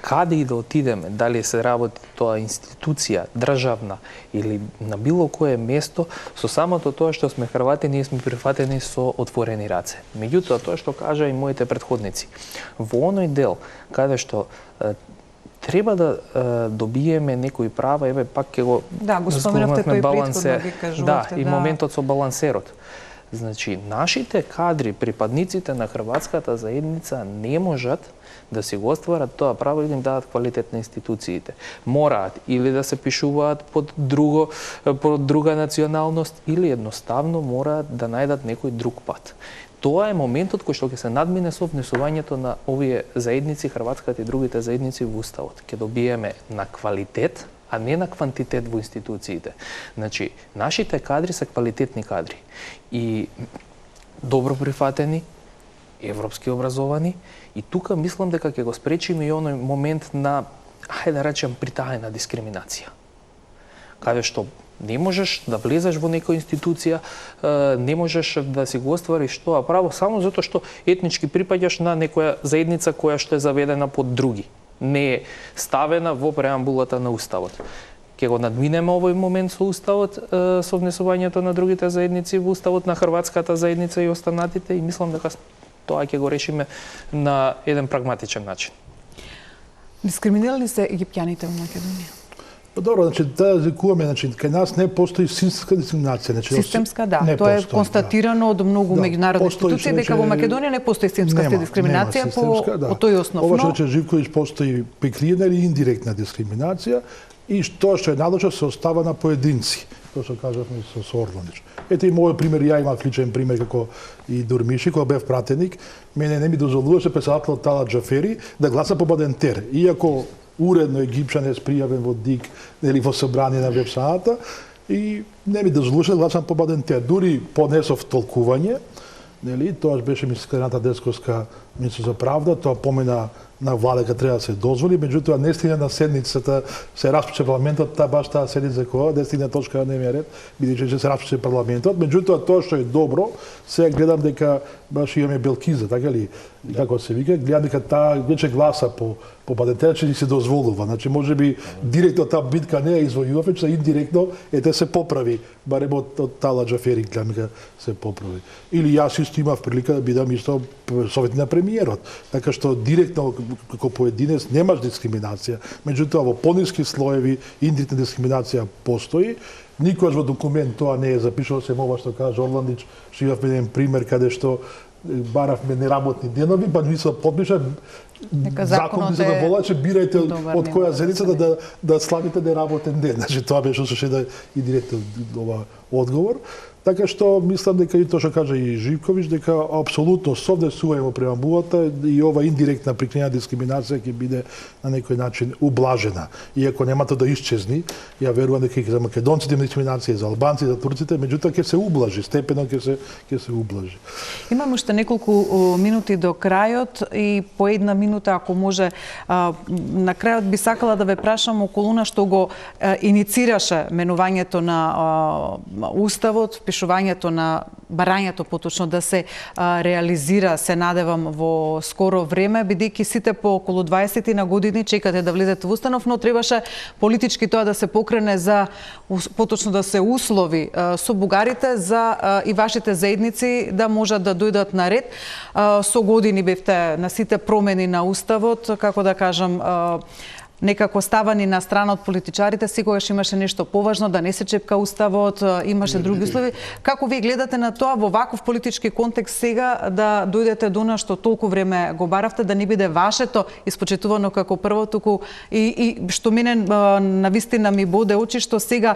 [SPEAKER 4] каде и да отидеме, дали се работи тоа институција, државна или на било кое место, со самото тоа што сме хрвати, ние сме прифатени со отворени раце. Меѓутоа, тоа што кажа и моите претходници, во оној дел каде што треба да добиеме некои права, еве пак ќе го
[SPEAKER 1] споменавте тој претходно ги кажувавте.
[SPEAKER 4] Да, и моментот со балансерот. Значи, нашите кадри, припадниците на хрватската заедница не можат да си го остварат тоа право и да им дадат квалитет на институциите. Мораат или да се пишуваат под друга националност, или едноставно мораат да најдат некој друг пат. Тоа е моментот кој што ќе се надмине со внесувањето на овие заедници, хрватската и другите заедници во уставот. Ќе добиеме на квалитет, а не на квантитет во институциите. Значи, нашите кадри се квалитетни кадри и добро прифатени, европски образовани, и тука мислам дека ќе го спречиме и оној момент на, хајде да речем, притаена дискриминација. Каде што не можеш да влезеш во некоја институција, не можеш да си го оствариш тоа право само затоа што етнички припаѓаш на некоја заедница која што е заведена под други. Не е ставена во преамбулата на уставот. Ќе го надминеме овој момент со уставот, со внесувањето на другите заедници во уставот на хрватската заедница и останатите, и мислам дека тоа ќе го решиме на еден прагматичен начин.
[SPEAKER 1] Дискриминирани се египтјаните во Македонија?
[SPEAKER 3] Добро, значи да разликуваме, значи кај нас не постои системска дискриминација, значи
[SPEAKER 1] системска, да, тоа е констатирано од многу меѓународни институции дека во Македонија не постои системска дискриминација по тој основ.
[SPEAKER 3] Ова што рече Живковиќ, постои прикриена или индиректна дискриминација и тоа што е надлежно се остава на поединци, тоа што кажавме со Орландич. Ете и мојот пример, ја имав личен пример како и Дурмиши, кога бев пратеник, мене не ми дозволуваше претседателот Талат Џафери да гласа по Бадентер, иако уредно египчан е пријавен во ДИК или во собрание на веб-сајата и не ми дозволуваше да гласам по Бадентер. Дури понесов толкување, нели, тоа беше мислената Десковска Министерство за правда, тоа помена на влада дека треба да се дозволи, меѓутоа не стигна на седницата, се распише парламентот, баш таа седница која, не стигна точка на дневниот ред, бидејќи че се распише парламентот, меѓутоа тоа што е добро, сега гледам дека баш имаме Белкиза, така ли, како се вика, гледам дека таа веќе гласа по Бадентер, че ни се дозволува. Значи, можеби директно таа битка не ја извојувавме, че индиректно се поправи, барем од Талат Џафери гледам дека се поправи. Или јас исто имав прилика да бидам исто советник на премиерот, така што директно како поединец немаш дискриминација, меѓутоа во пониски слоеви индиректна дискриминација постои. Никогаш во документ тоа не е запишано, се ова што кажа Орландич, што имавме еден пример каде што баравме неработни денови, па ни се подпиша закон ни се доволаче, бирајте од која заедница да славите неработен ден. Значи тоа беше со шеда и директен ова одговор. Така што мислам дека и тоа што кажа и Живковиќ, дека апсолутно со внесување во преамбулата и ова индиректна прикриена дискриминација ќе биде на некој начин ублажена. Иако немато да исчезни, ја верувам дека и за македонците има дискриминација, за албанците, за турците, меѓутоа ќе се ублажи, степено ќе се ублажи.
[SPEAKER 1] Имам уште неколку минути до крајот и по една минута, ако може, на крајот би сакала да ве прашам околу она што го иницираше менувањето на уставот, впишувањето на барањето поточно да се реализира, се надевам, во скоро време, бидејќи сите по околу 20 на години чекате да влезете во установ, но требаше политички тоа да се покрене за поточно да се услови со бугарите за и вашите заедници да можат да дојдат на ред. Со години бевте на сите промени на уставот, како да кажам, некако ставани на страна од политичарите, секогаш имаше нешто поважно, да не се чепка уставот, имаше други услови. Како ви гледате на тоа во ваков политички контекст сега да дојдете до она што толку време го баравте, да не биде вашето испочитувано како прво, туку и што мене навистина ми боде очи, што сега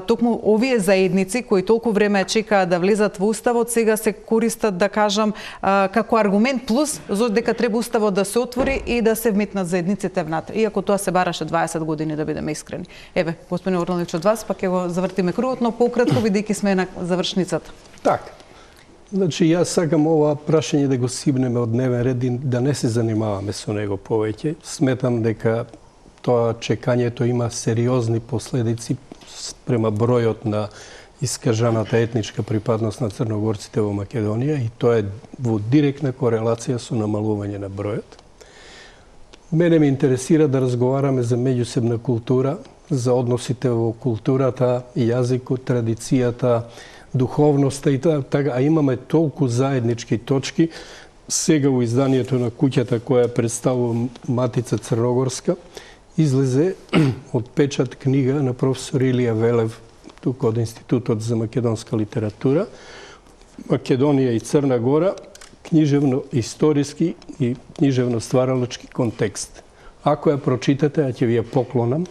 [SPEAKER 1] токму овие заедници кои толку време чекаат да влезат во уставот, сега се користат, да кажам, како аргумент плюс за дека треба уставот да се отвори и да се вметнат заедниците внатре. Иако тоа се бараше 20 години, да бидеме искрени. Еве, господин Орландич, од вас, па ќе го завртиме кругот, но пократко, бидејќи сме на завршницата.
[SPEAKER 2] Так. Значи, јас сакам ова прашање да го сибнеме од дневен ред и да не се занимаваме со него повеќе. Сметам дека тоа чекањето има сериозни последици према бројот на искажаната етничка припадност на црногорците во Македонија и тоа е во директна корелација со намалување на бројот. Мене ме интересира да разговараме за меѓусебна култура, за односите во културата, јазикот, традицијата, духовноста и така, а имаме толку заеднички точки. Сега во изданието на куќата која представува Матица Црногорска, излезе од печат книга на професор Илија Велев, тука од Институтот за македонска литература, Македонија и Црна Гора, книжевно-историски и книжевно-стваралачки контекст. Ако ја прочитате, а ќе ви ја поклонам,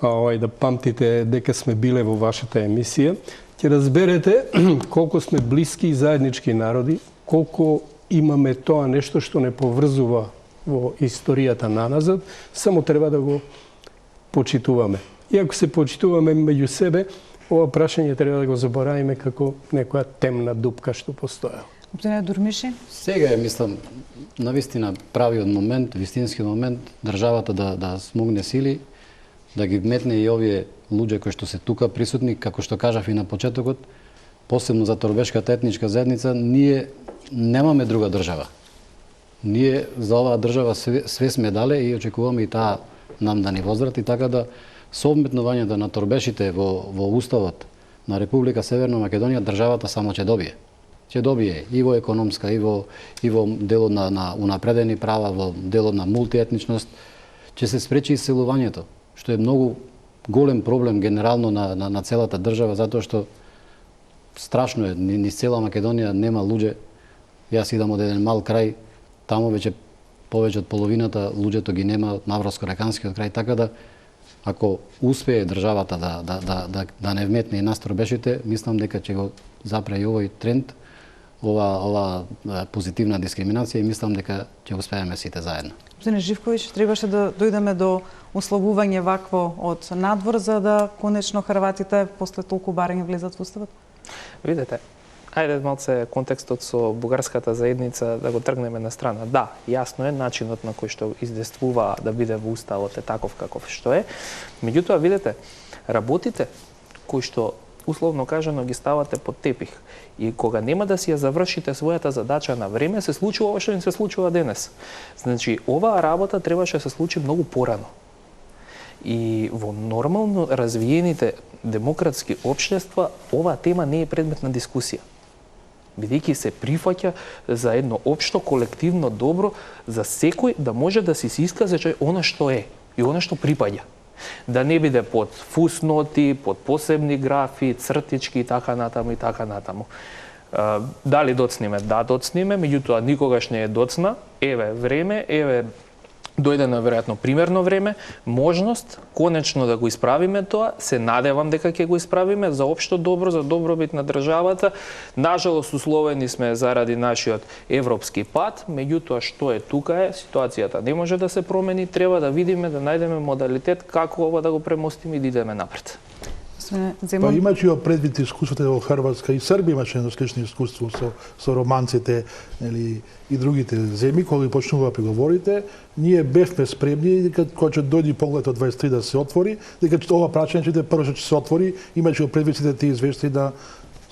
[SPEAKER 2] да памтите дека сме биле во вашата емисија, ќе разберете колку сме блиски и заеднички народи, колку имаме тоа нешто што не поврзува во историјата наназад, само треба да го почитуваме. И ако се почитуваме меѓу себе, ова прашање треба да го заборавиме како некоја темна дупка што постоја.
[SPEAKER 1] Господин Дурмиши?
[SPEAKER 5] Сега е, мислам, навистина правиот момент, вистинскиот момент, државата да смогне сили, да ги вметне и овие луѓе кои што се тука присутни, како што кажав и на почетокот, посебно за торбешката етничка заедница, ние немаме друга држава. Ние за оваа држава све сме дале и очекуваме и таа нам да ни возврати, така да со вметнувањето на торбешите во уставот на Република Северна Македонија, државата само ќе добие. Ќе добие и во економска, и во делот на унапредени права, во делот на мултиетничност, ќе се спречи иселувањето, што е многу голем проблем генерално на целата држава, затоа што страшно е, низ цела Македонија нема луѓе. Јас идам од еден мал крај, таму веќе повеќе од половината луѓето ги нема од Мавроско-Реканскиот крај, така да ако успее државата да не вметне и нас торбешите, мислам дека ќе го запре и овој тренд, ова позитивна дискриминација и мислам дека ќе успееме сите заедно.
[SPEAKER 1] Господин Живковиќ, требаше да дојдеме до условување вакво од надвор за да конечно хрватите после толку барање влезат во уставот?
[SPEAKER 4] Видете, ајде малце контекстот со бугарската заедница да го тргнеме на страна. Да, јасно е начинот на кој што издействува да биде во уставот е таков каков што е. Меѓутоа, видете, работите кои што условно кажано ги ставате под тепих и кога нема да си ја завршите својата задача на време, се случува ова што ни се случува денес. Значи, оваа работа требаше да се случи многу порано. И во нормално развиените демократски општества оваа тема не е предмет на дискусија. Бидејќи се прифаќа за едно општо колективно добро за секој да може да си искаже она што е и она што припаѓа. Да не биде под фусноти, под посебни графи, цртички и така натаму и така натаму. Дали доцниме? Да, доцниме, меѓутоа никогаш не е доцна. Еве време, еве дојде на веројатно примерно време, можност конечно да го исправиме тоа, се надевам дека ќе го исправиме за општо добро, за добробит на државата. Нажалост условени сме заради нашиот европски пат, меѓутоа што е тука е, ситуацијата не може да се промени, треба да видиме, да најдеме модалитет како ова да го премостиме и да идеме напред.
[SPEAKER 3] Па имајќи го предвид искуството во Хрватска и Србија имаше едно слично искуство со романците и другите земји, кога почнува преговорите, ние бевме спремни дека кога ќе дојде погледот 23 да се отвори, дека ова прашање ќе прво што ќе се отвори, имајќи го предвид сите тие извештаи на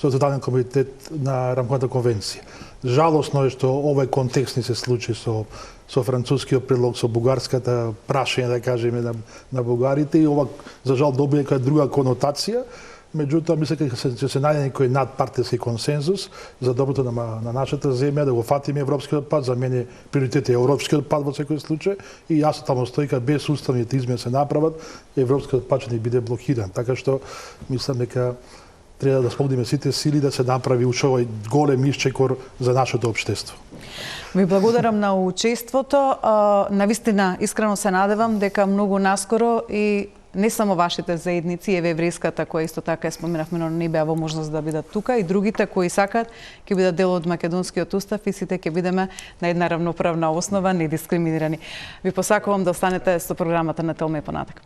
[SPEAKER 3] со Централен комитет на рамковата конвенција. Жалосно е што овој контекст не се случи со францускиот предлог, со бугарската прашање, да кажеме, на бугарите, и ова, за жал, добија кај друга конотација. Меѓутоа, мислам дека ќе се најде некој надпартиски консензус за доброто на нашата земја, да го фатиме европскиот пат. За мене приоритет е европскиот пат во секој случај, и јас таму стојка без уставните измени се направат, европскиот пат ќе не биде блокиран. Така што мислам дека треба да спомнеме сите сили да се направи уште овој голем исчекор за нашето општество.
[SPEAKER 1] Ви благодарам на учеството. Навистина, искрено се надевам дека многу наскоро и не само вашите заедници, еве еврејската која исто така ја споменавме, но не беа во можност да бидат тука, и другите кои сакат ќе бидат дел од македонскиот устав, и сите ќе бидеме на една равноправна основа, недискриминирани. Ви посакувам да останете со програмата на Телме понатак.